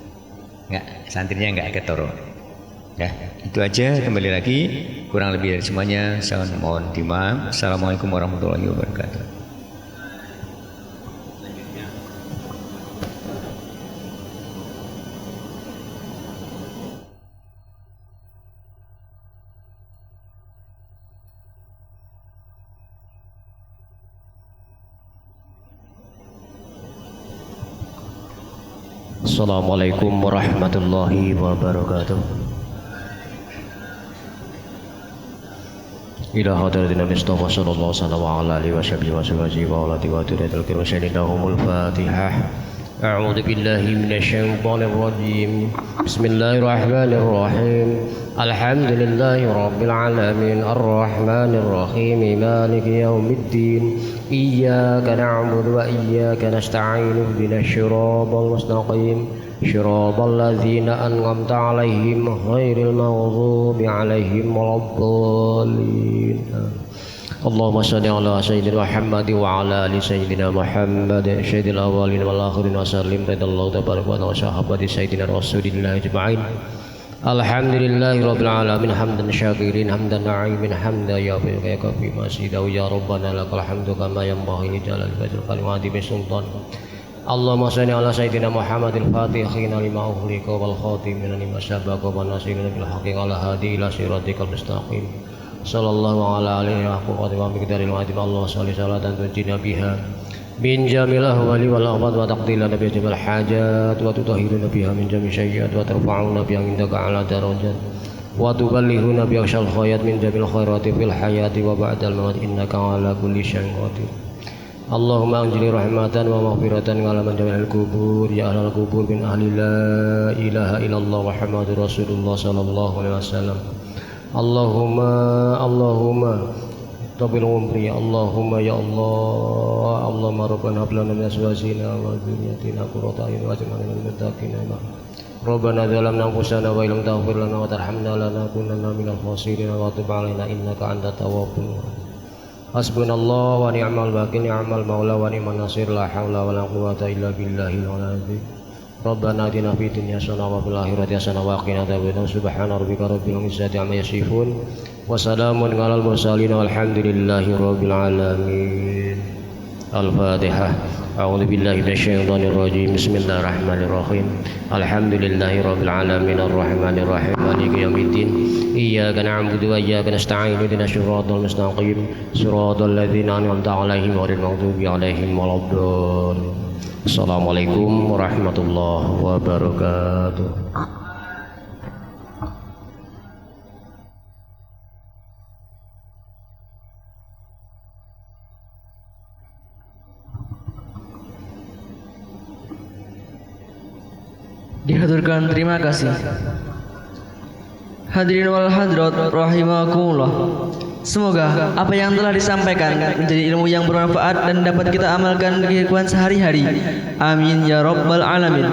Enggak, santrinya enggak ketoro. Ya, itu aja. Kembali lagi, kurang lebih dari semuanya saya mohon dimaaf. Assalamualaikum warahmatullahi wabarakatuh. Assalamualaikum warahmatullahi wabarakatuh. Ila hadratin Mustafa sallallahu alaihi wasallam wa ala tiwatul kiram sayyidinahumul Fatihah. A'udzu billahi minasyaitonir rajim. Bismillahirrahmanirrahim. Alhamdulillahi rabbil alamin arrahmanir rahim maliki yaumiddin. Iyyaka na'budu wa iyyaka nasta'in ihdinas siratal mustaqim siratal ladzina an'amta 'alaihim ghairil maghdubi 'alaihim waladdallin. Allahumma shalli ala sayyidina Muhammad wa ala ali sayyidina Muhammad sayyidil awwalin wal akhirin wa sallim radallahu tabaraka wa ta'ala sahabati sayyidina Rasulillah ajma'in. Alhamdulillahi rabbil alamin hamdan syakirin hamdan na'imin hamdan yafi'u kafi masidahu ya rabbana lakal hamdu kama yanbaghi li jalali wajhil kalimati bi sultan. Allahumma shalli ala sayyidina Muhammadil fatihina lima ughliqa wal khatimin lima sabaqa wa nasirina bil haqqi ala hadi ila siratikal mustaqim. Sallallahu ala alihi wa sahbihi wa miqdaril azim. Allah shalli salatan tunjina biha min jamil ahwali wal ahwad wa taqdilana bi jamil hajat wa tutahhiruna biha min jamil sayyiat wa tarfa'una biha indaka ala darajat wa tuballighuna bi asyal khayat min jamil khairati fil hayati wa ba'dal maut innaka ala kulli syai'in qadir. Allahumma anjili rahmatan wa maghfiratan ala man jamil kubur ya ahlal kubur min ahli la ilaha illallah Muhammadur Rasulullah sallallahu alaihi wasallam. Allahumma Tabil umri Allahumma ya Allah. Allahumma rabbana hab lana min azwajina wa dhurriyyatina qurrata a'yun waj'alna minal muttaqina imama. Rabbana zalamna anfusana wa illam taghfir lana wa tarhamna lanakunanna minal khasirin wa tub 'alaina innaka antat tawwabur rahim. Hasbunallahu wa ni'mal wakil ni'mal maula wa ni'man nasir la haula wa la quwwata illa billahil azim. Rabbana atina fid dunya hasanah wa fil akhirati hasanah wa qina adzabannar. Subhana rabbika rabbil izzati amma yasifun wa salamun alal mursalin walhamdulillahi rabbil alamin. Al-Fatihah. A'udzu billahi minasyaitonir rajim. Bismillahirrahmanirrahim. Alhamdulillahi rabbil alamin arrahmanir rahim maliki yaumiddin. Iyyaka na'budu wa iyyaka nasta'in ihdinas siratal mustaqim siratal ladzina an'amta 'alaihim ghairil maghdubi 'alaihim waladdallin. Assalamualaikum warahmatullahi wabarakatuh. Dihaturkan terima kasih Hadirin wal hadirat rahimakumullah. Semoga apa yang telah disampaikan menjadi ilmu yang bermanfaat dan dapat kita amalkan di kehidupan sehari-hari. Amin ya rabbal alamin.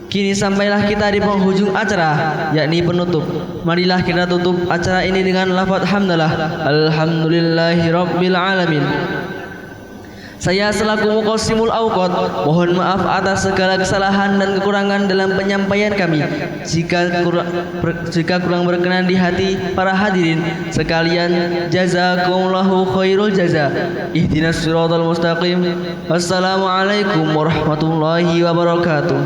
Kini sampailah kita di penghujung acara, yakni penutup. Marilah kita tutup acara ini dengan lafaz hamdalah. Alhamdulillahi rabbil alamin. Saya selaku Muqassimul Awqat mohon maaf atas segala kesalahan dan kekurangan dalam penyampaian kami. Jika kurang berkenan di hati para hadirin sekalian, jazakumullahu khairul jaza. Ihdinas siratal mustaqim. Wassalamualaikum warahmatullahi wabarakatuh.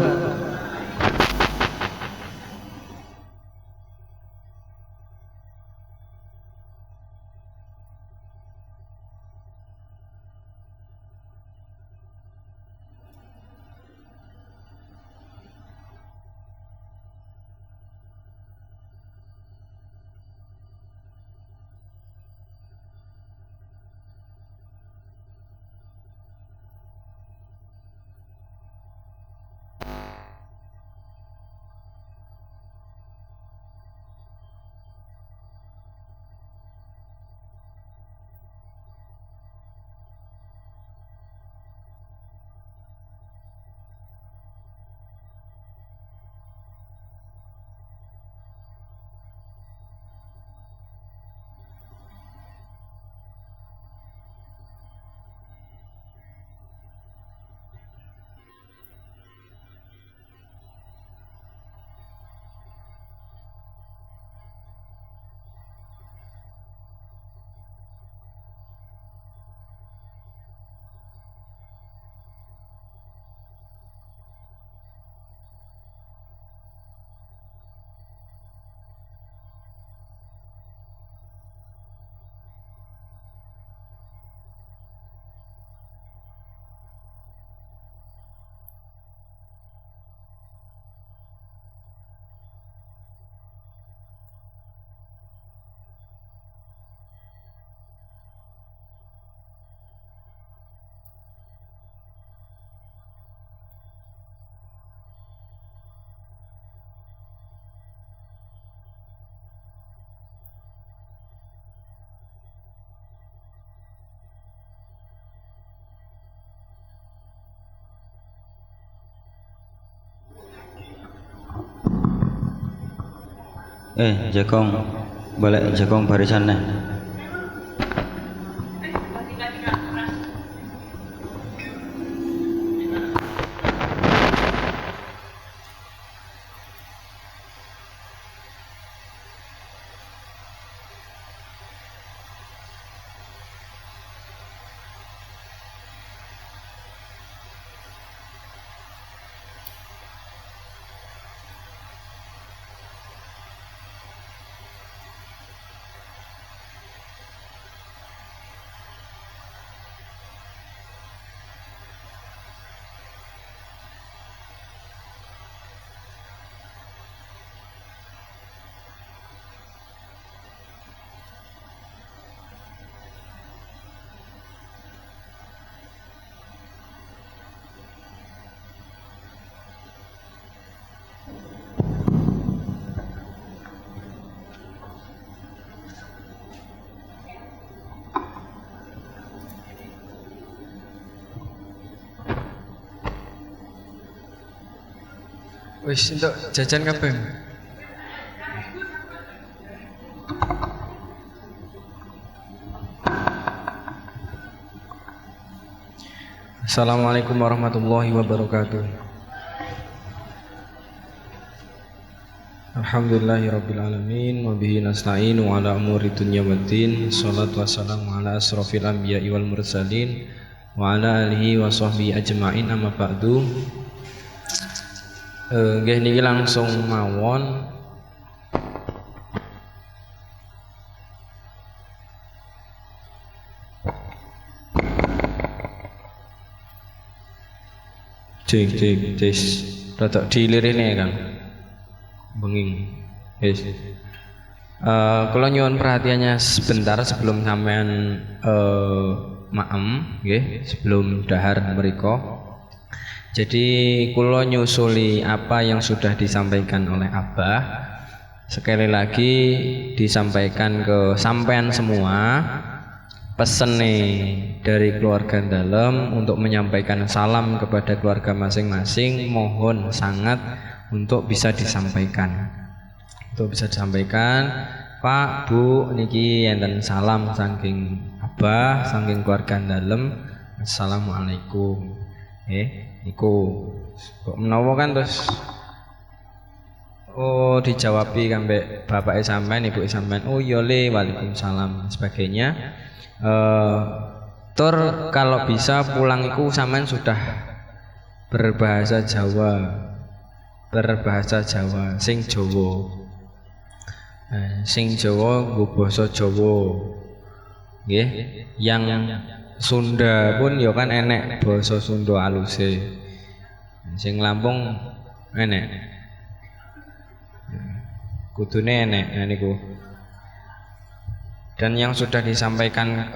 Jagong, balik jagong barisannya. Wis untuk jajan kabeh. Assalamualaikum warahmatullahi wabarakatuh. Alhamdulillahirabbil alamin wa bihi nasta'inu ala umuri dunya waddin. Shalatu wassalamu ala asrofil anbiya'i wal mursalin wa ala alihi wa sahbihi ajma'in, amma ba'du. Nggih niki langsung mawon cek rada dilirene Kang benging wis kula nyuwun perhatiannya sebentar sebelum sampean maem nggih sebelum dahar mriku. Jadi kula nyusuli apa yang sudah disampaikan oleh Abah. sekali lagi disampaikan ke sampean semua, pesen nih dari keluarga dalam untuk menyampaikan salam kepada keluarga masing-masing, mohon sangat untuk bisa disampaikan. Untuk bisa disampaikan, Pak, Bu, niki enten salam saking Abah, saking keluarga dalam. Assalamualaikum. Niku kok menawa kan terus dijawabi kan bapak sampean, ibu sampean, oh iya le, waalaikumsalam dan sebagainya. Tur kalau bisa pulang iku sampean sudah berbahasa Jawa sing Jawa. Sing Jawa nggo basa Jawa. Nggih, yang Sunda pun ya kan enek basa Sunda aluse. Sing Lampung enek. Kudune enek niku. Dan yang sudah disampaikan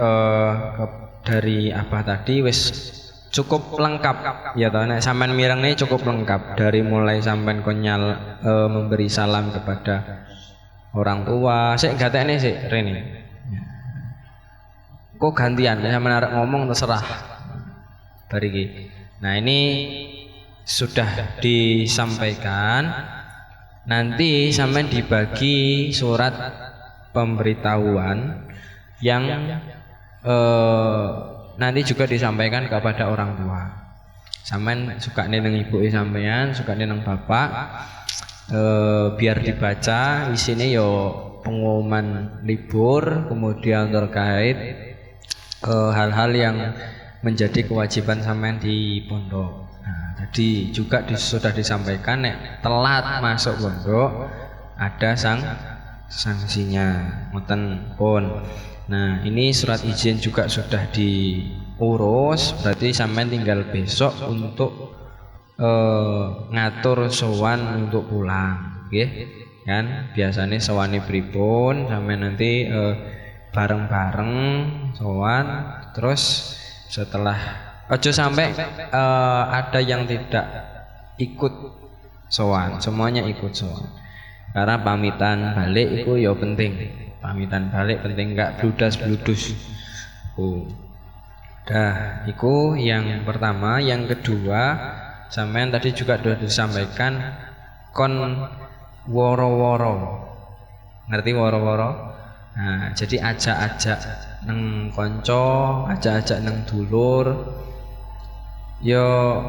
dari Abah tadi wis cukup lengkap ya toh, nek sampean mireng ini cukup lengkap dari mulai sampean konyal memberi salam kepada orang tua. Sik gatekne sik rene. Kok gantian sampean arep ngomong terserah. Bariki. Nah, ini sudah disampaikan. Nanti sampean dibagi surat pemberitahuan yang nanti juga disampaikan kepada orang tua. Sampean suka neneng ibu sampean, suka neneng bapak, biar dibaca isinya yo pengumuman libur, kemudian terkait hal-hal yang menjadi kewajiban sampean di pondok. Nah, tadi juga sudah disampaikan nek telat masuk pondok ada sanksinya, ngoten pun. Nah, ini surat izin juga sudah diurus, berarti sampean tinggal besok untuk ngatur sowan untuk pulang, nggih. Kan biasanya sowane pripun, sampean nanti bareng-bareng sowan, terus setelah ojo sampai ada yang tidak ikut sowan, semuanya ikut sowan. Karena pamitan balik itu ya penting. Pamitan balik penting, enggak bludas-bludus. Dah, itu yang pertama. Yang kedua, sampean tadi juga sudah disampaikan kon woro-woro. Ngerti woro-woro? Nah, jadi ajak-ajak neng konco, ajak-ajak neng dulur. Yo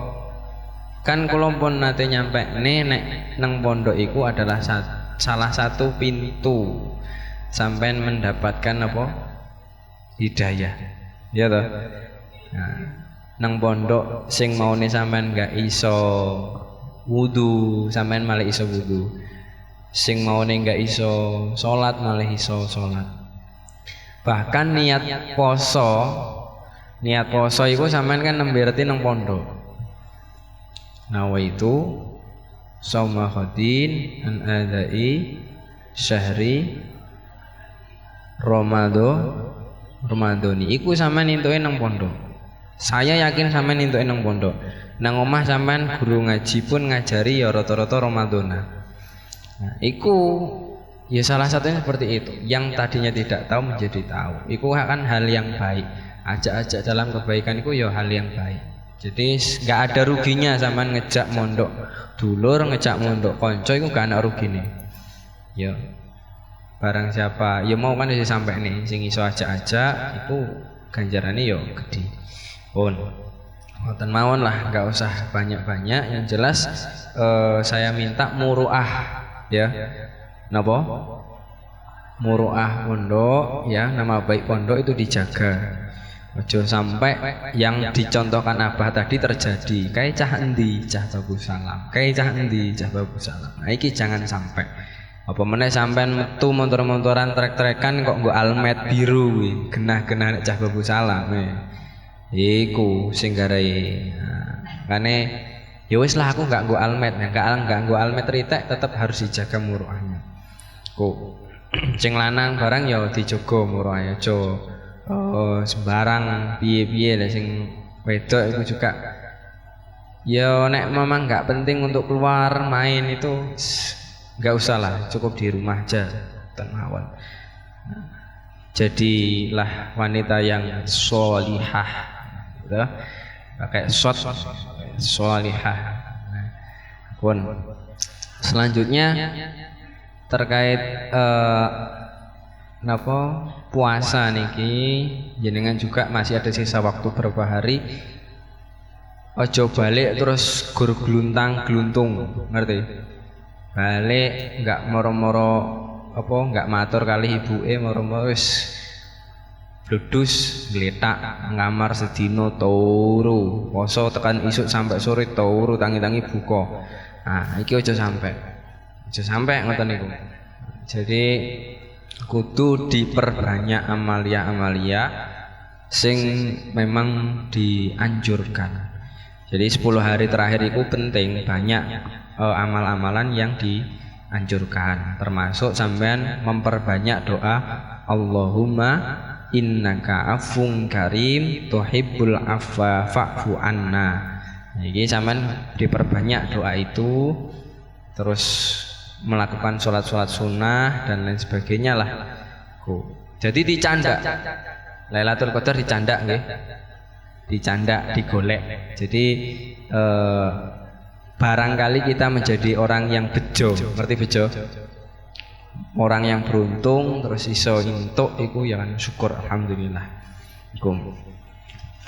kan kula pun nate nyampe nek nang pondok iku adalah salah satu pintu sampean mendapatkan apa? Hidayah. Ya toh? Nah, nang pondok sing maune sampean gak iso wudu, sampean malah iso wudu. Sing maune gak iso salat malah iso salat. Bahkan niat poso iku sampean kan nembe nang pondok. Nawaitu shauma khadin an adai syahri Ramadhani iku sampean entuke nang pondok. Saya yakin sampean entuke nang pondok. Nang omah sampean guru ngaji pun ngajari ya rata-rata Ramadhana. Nah, iku ya salah satunya seperti itu. Yang tadinya tidak tahu menjadi tahu. Iku kan hal yang baik. Ajak-ajak dalam kebaikan iku ya hal yang baik. Jadi nggak ada ruginya sampean ngejak mondok dulur, ngejak mondok konco itu gak ada rugine. Ya barang siapa ya mau kan bisa sampai nih sing iso ajak-ajak itu ganjarannya ya gede. Pun ngoten mawon lah, nggak usah banyak-banyak. Yang jelas saya minta muruah ya. Napa? Muruah pondok ya, nama baik pondok itu dijaga. Ojo sampai yang dicontohkan Abah tadi terjadi. Kayak cah endi cah bagus salam. Kayak cah endi cah bagus salam. Nah, iki jangan sampai. Apa meneh sampean metu motor-motoran trek-trekan kok nggo almet biru kuwi. Genah-genah nek cah bagus salam. Iku sing garai. Nah, kane ya wis lah aku enggak nggo almet. Enggak nggo almet ritek tetep harus dijaga muruahnya. Kok sing lanang barang ya dijaga muruahnya aja. Sembarang piye-piye lah sing wedok itu juga ya nek memang nggak penting untuk keluar main itu Enggak usah lah, cukup di rumah aja mawon. Jadilah wanita yang sholihah, gitu. Pakai shot sholihah. Pun selanjutnya terkait napa puasa niki jenengan juga masih ada sisa waktu beberapa hari. Ojo balik terus gur gluntang gluntung, ngerti? Balik enggak moro-moro apa enggak matur kali ibuke moro-moro wis bludus gletak ngamar sedina turu poso tekan isuk sampai sore turu tangi-tangi buka. Nah, iki aja sampai ngoten niku. Jadi kudu diperbanyak amalia-amalia sing memang dianjurkan. Jadi 10 hari terakhir itu penting, banyak amal-amalan yang dianjurkan, termasuk sampean memperbanyak doa Allahumma innaka afun karim tuhibbul afwa fa'fu anna. Jadi sampean diperbanyak doa itu, terus melakukan sholat-sholat sunnah dan lain sebagainya lah. Jadi dicandak Lailatul Qadar, dicandak nggih, dicandak, digolek. Jadi barangkali kita menjadi orang yang bejo, ngerti bejo? Orang yang beruntung terus iso entuk iku ya kan syukur alhamdulillah. Iku.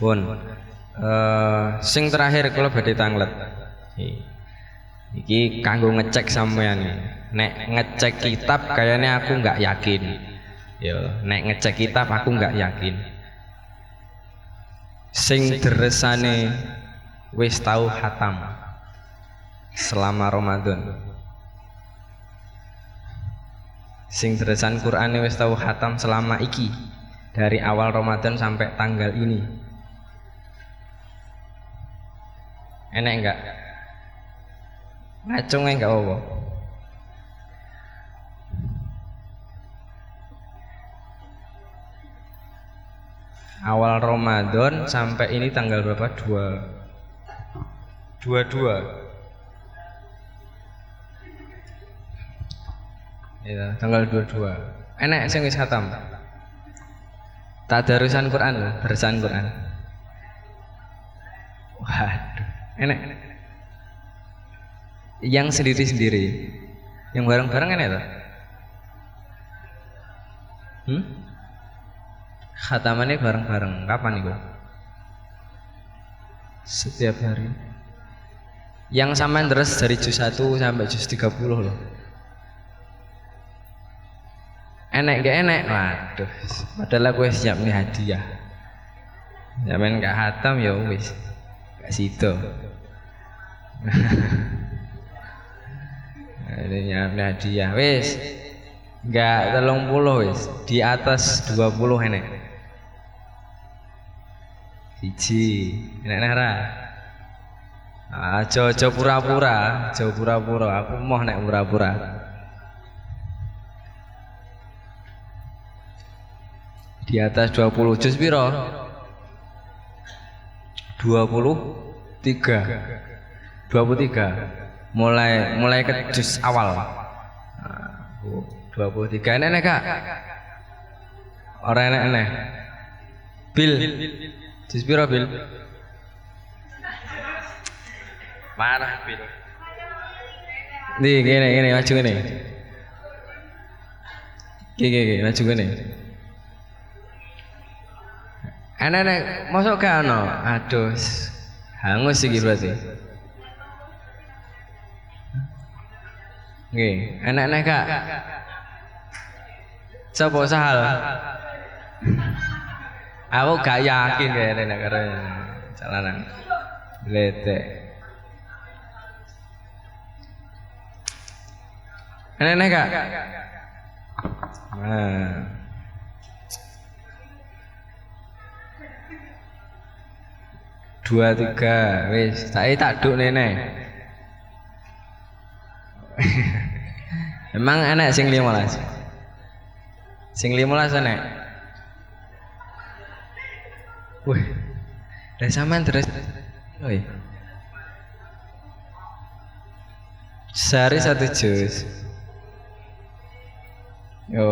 Pun sing terakhir kula badhe tanglet. Iki kanggo ngecek sampean. Nek ngecek kitab kayaknya aku nggak yakin. Yo, nek ngecek kitab aku nggak yakin. Sing deresane wis tau khatam selama Ramadan. Sing deresan Qur'ane wis tau khatam selama iki dari awal Ramadan sampai tanggal ini. Enek enggak? Ngacung enggak apa? Awal Ramadan sampai ini tanggal berapa? 22. Ya, tanggal 22. Enek sing wis khatam. Tadarusan Quran lho, darusan Quran. Waduh, enek. Yang sendiri-sendiri. Yang bareng-bareng enek to? Khatamannya bareng-bareng. Kapan itu? Setiap hari. Yang sampean terus dari juz 1 sampai juz 30 loh. Enek gak enek? Waduh, padahal aku siap nih hadiah. Sampean gak khatam ya wis. Gak sido. Ini nyiapne hadiah wis. Enggak 30 wis, di atas 20 enek. Siji, enek nara. Aja pura-pura, aku mau nek pura-pura. Di atas 20 juz piro? 23. Mulai ke juz awal. 23 enek Kak. Ora enek. Bil. Juz piro Bil? Parah Bil. Nih gini maju gini. Gini maju gini. Enek mosok gak ono. Aduh. Hangus iki berarti. Nggih, enek Kak. Coba sahal. Aku gak yakin kayaknya nek karo jalanan. Letek. Enek Kak. Nah. Dua tiga, wis. Tak duk nenek. Emang enek sing 15. Sing 15 enek. Wih. Lah sampean terus. Oi. Sehari 1 juz. Yo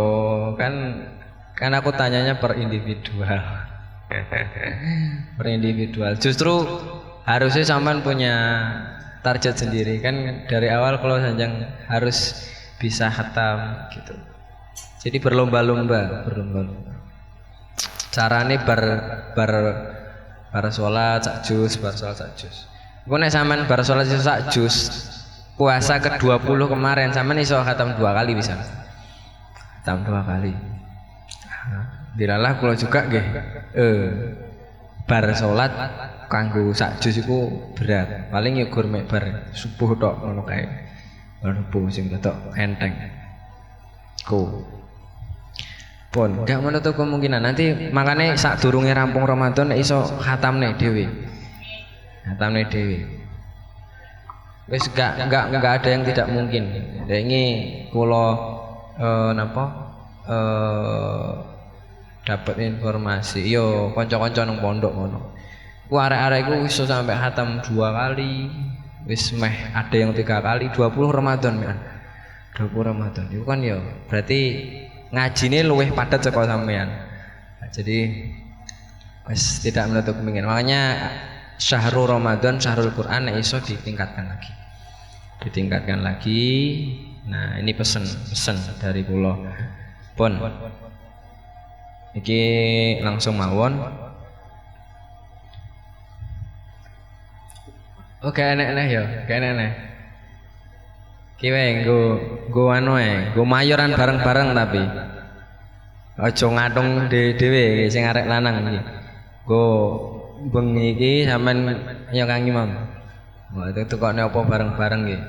kan aku tanyanya per individual. Per individual. Justru harusnya sampean punya target sendiri kan dari awal kalau sanjang harus bisa khatam gitu. Jadi berlomba-lomba. Carane bar salat sak jus, bar salat sak jus. Engko nek sampean bar salat sak jus, puasa ke-20 kemarin sampean iso khatam 2 kali bisa. Khatam 2 kali. Dilalah kula juga nggih. Bar salat kanggo sak jus iku berat. Paling ya gur mek bar subuh tok ngono kae. Bar subuh sing tok enteng. Pun gak menutup kemungkinan nanti makanya sak durunge rampung Ramadan nek iso khatamne dhewe. Khatamne dhewe. Wis gak ada yang tidak mungkin. Ini kula dapat informasi yo kanca-kanca nang pondok ngono. Ku arek-arek iku iso sampai khatam 2 kali. Wis meh ada yang 3 kali 20 Ramadan men. 20 Ramadan. Itu kan yo berarti ngajine luwih padat saka sampean. Nah, jadi wis tidak menutup kemungkinan. Makanya syahrul Ramadan, syahrul Quran iso ditingkatkan lagi. Ditingkatkan lagi. Nah, ini pesan dari kula. Pun. Iki langsung mawon. Oke, enek-enek ya, enek-enek. Kiwe nggo anu ae, nggo mayoran bareng-bareng tapi aja ngatung dhewe sing arek lanang iki. Nggo bengi iki sampean ya Kang Imam. Wah, itu tukokne apa bareng-bareng iki.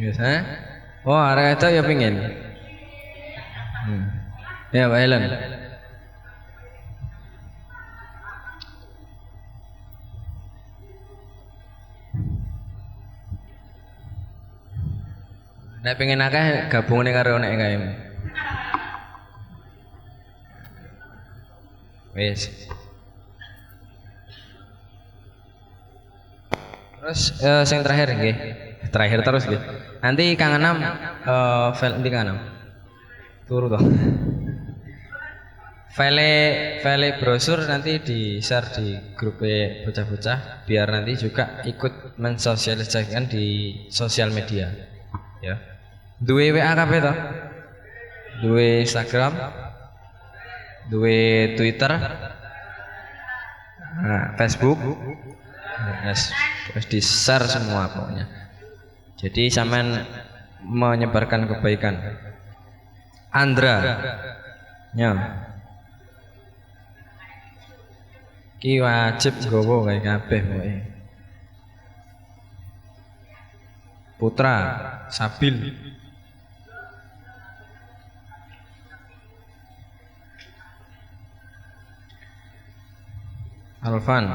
Yes, ha? Oh, arek itu ya pengin. Ya, Pak Helen. Nek pengen akeh gabungane karo nek kae. Wis. Terus sing terakhir nggih. Terakhir terus nggih. Nanti Kang Anam file nanti Kang Anam. Turu toh. File brosur nanti di-share di grup bocah-bocah biar nanti juga ikut mensosialisasikan di sosial media. Ya. Duwe WA kabeh to? Duwe Instagram, duwe Twitter, Facebook, harus di-share semua pokoknya. Jadi sampean menyebarkan kebaikan. Andra, ya, ki wajib gowo kayak kabeh pokoknya. Putra, Sabil. Alvan.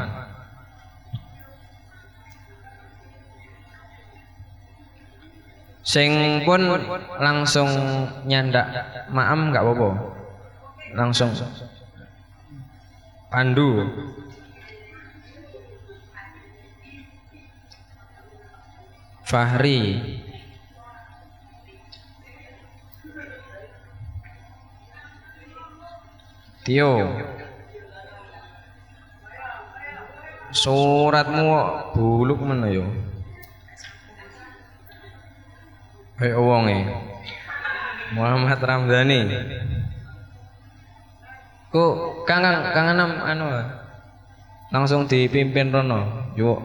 Sing pun langsung nyandak maam nggak apa-apa. Langsung Pandu. Fahri. Tio. Suratmu buluk mana yo? Wonge Muhammad Ramdhani. Kok Kang Anam anu langsung dipimpin rono, yuk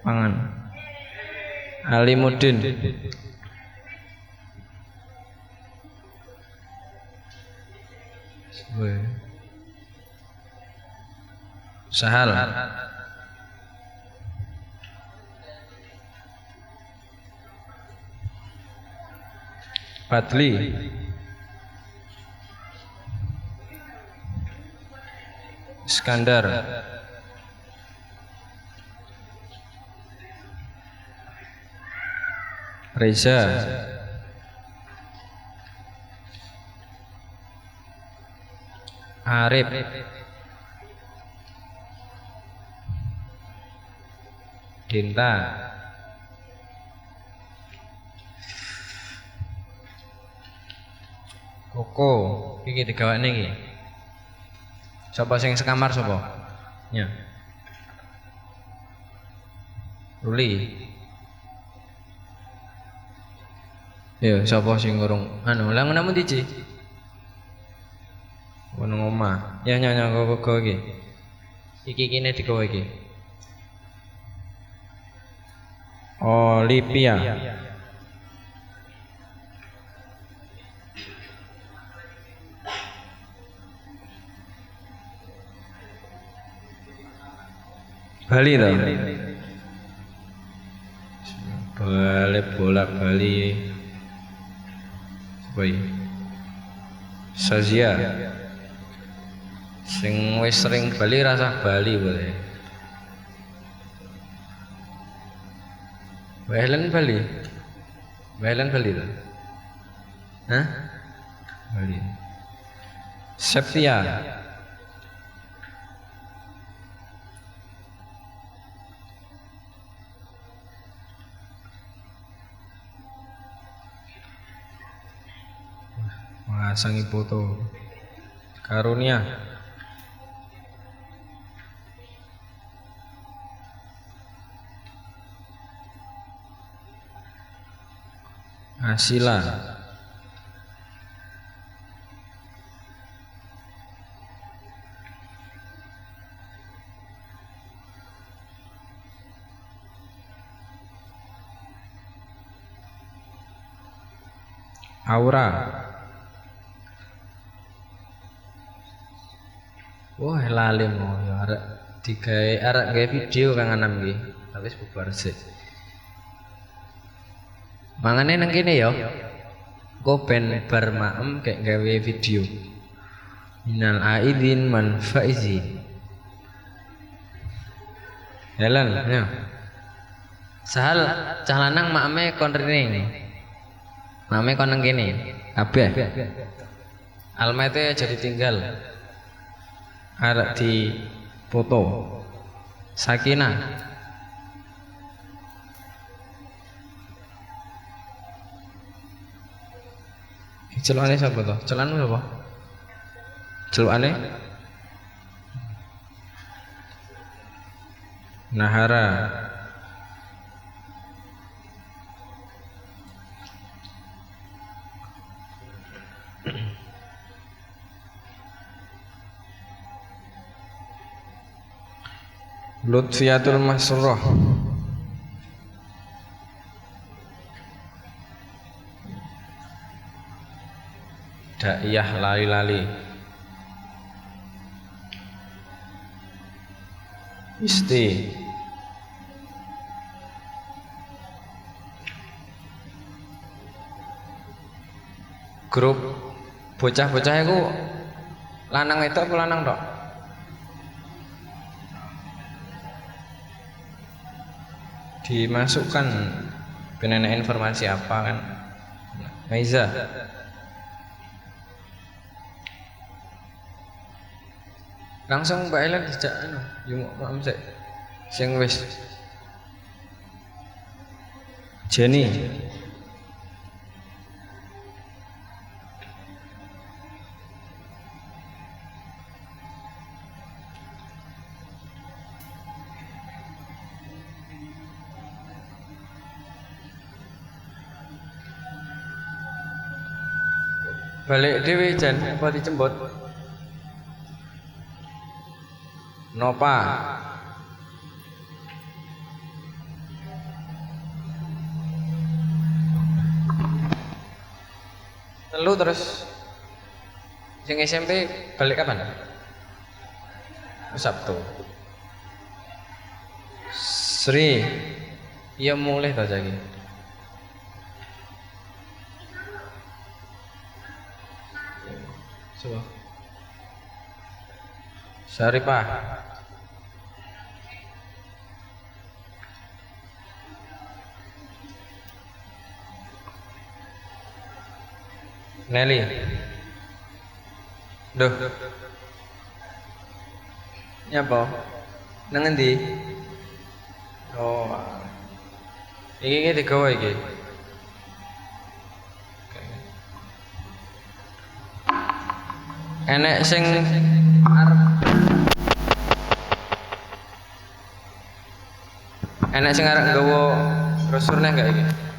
pangan. Alimuddin. Sahal. Fadli. Iskandar. Reza. Arif. Dinta. Koko iki digawakne iki. Sapa sing sekamar sapa? Ya. Ruli. Ya, sapa sing ngurung anu, lah ngono ndi, Ono omah. Ya nyanyi koko iki. Iki kene digawa iki. Olivia. Bali toh. Balik bolak balik. Boy. Sazia. Sing wis sering Bali rasa Bali boleh. Welen Bali. Welen Bali toh. Hah? Bali. Septia. Sangi foto Karunia Asila Aura. Wah, lali mau ya arek digawe video kang anam iki. Tapi wis bubar sik. Mangane nang kene ya. Kok ben bar maem kayak gawe video. Minal aidin man faizin. Jalan ya. Sahal cah lanang makme kon rene ini. Makme kon nang kene. Kabeh. Almete jadi tinggal. Arek di foto Sakinah celukane sapa to? Celanmu sapa? Celukane Nahara. Lutfiatul Masroh. Daiyah lali-lali. Isti. Grup bocah-bocah iku lanang itu apa lanang tok? Dimasukkan penena informasi apa kan? Maiza. Langsung Mbak Ellen dijak anu, yuk maaf sik. Sing wis. Jenny. Balik dhewe jan apa dicembot? Nopa. Telu terus sing SMP balik kapan? Sabtu. Sri, iya mulai ta saiki. Coba. Syarifah. Nelly. Duh. Nyapa? Nang endi? Oh. Iki digawa iki. Enek sing arep nggawa brosurnya enggak iki?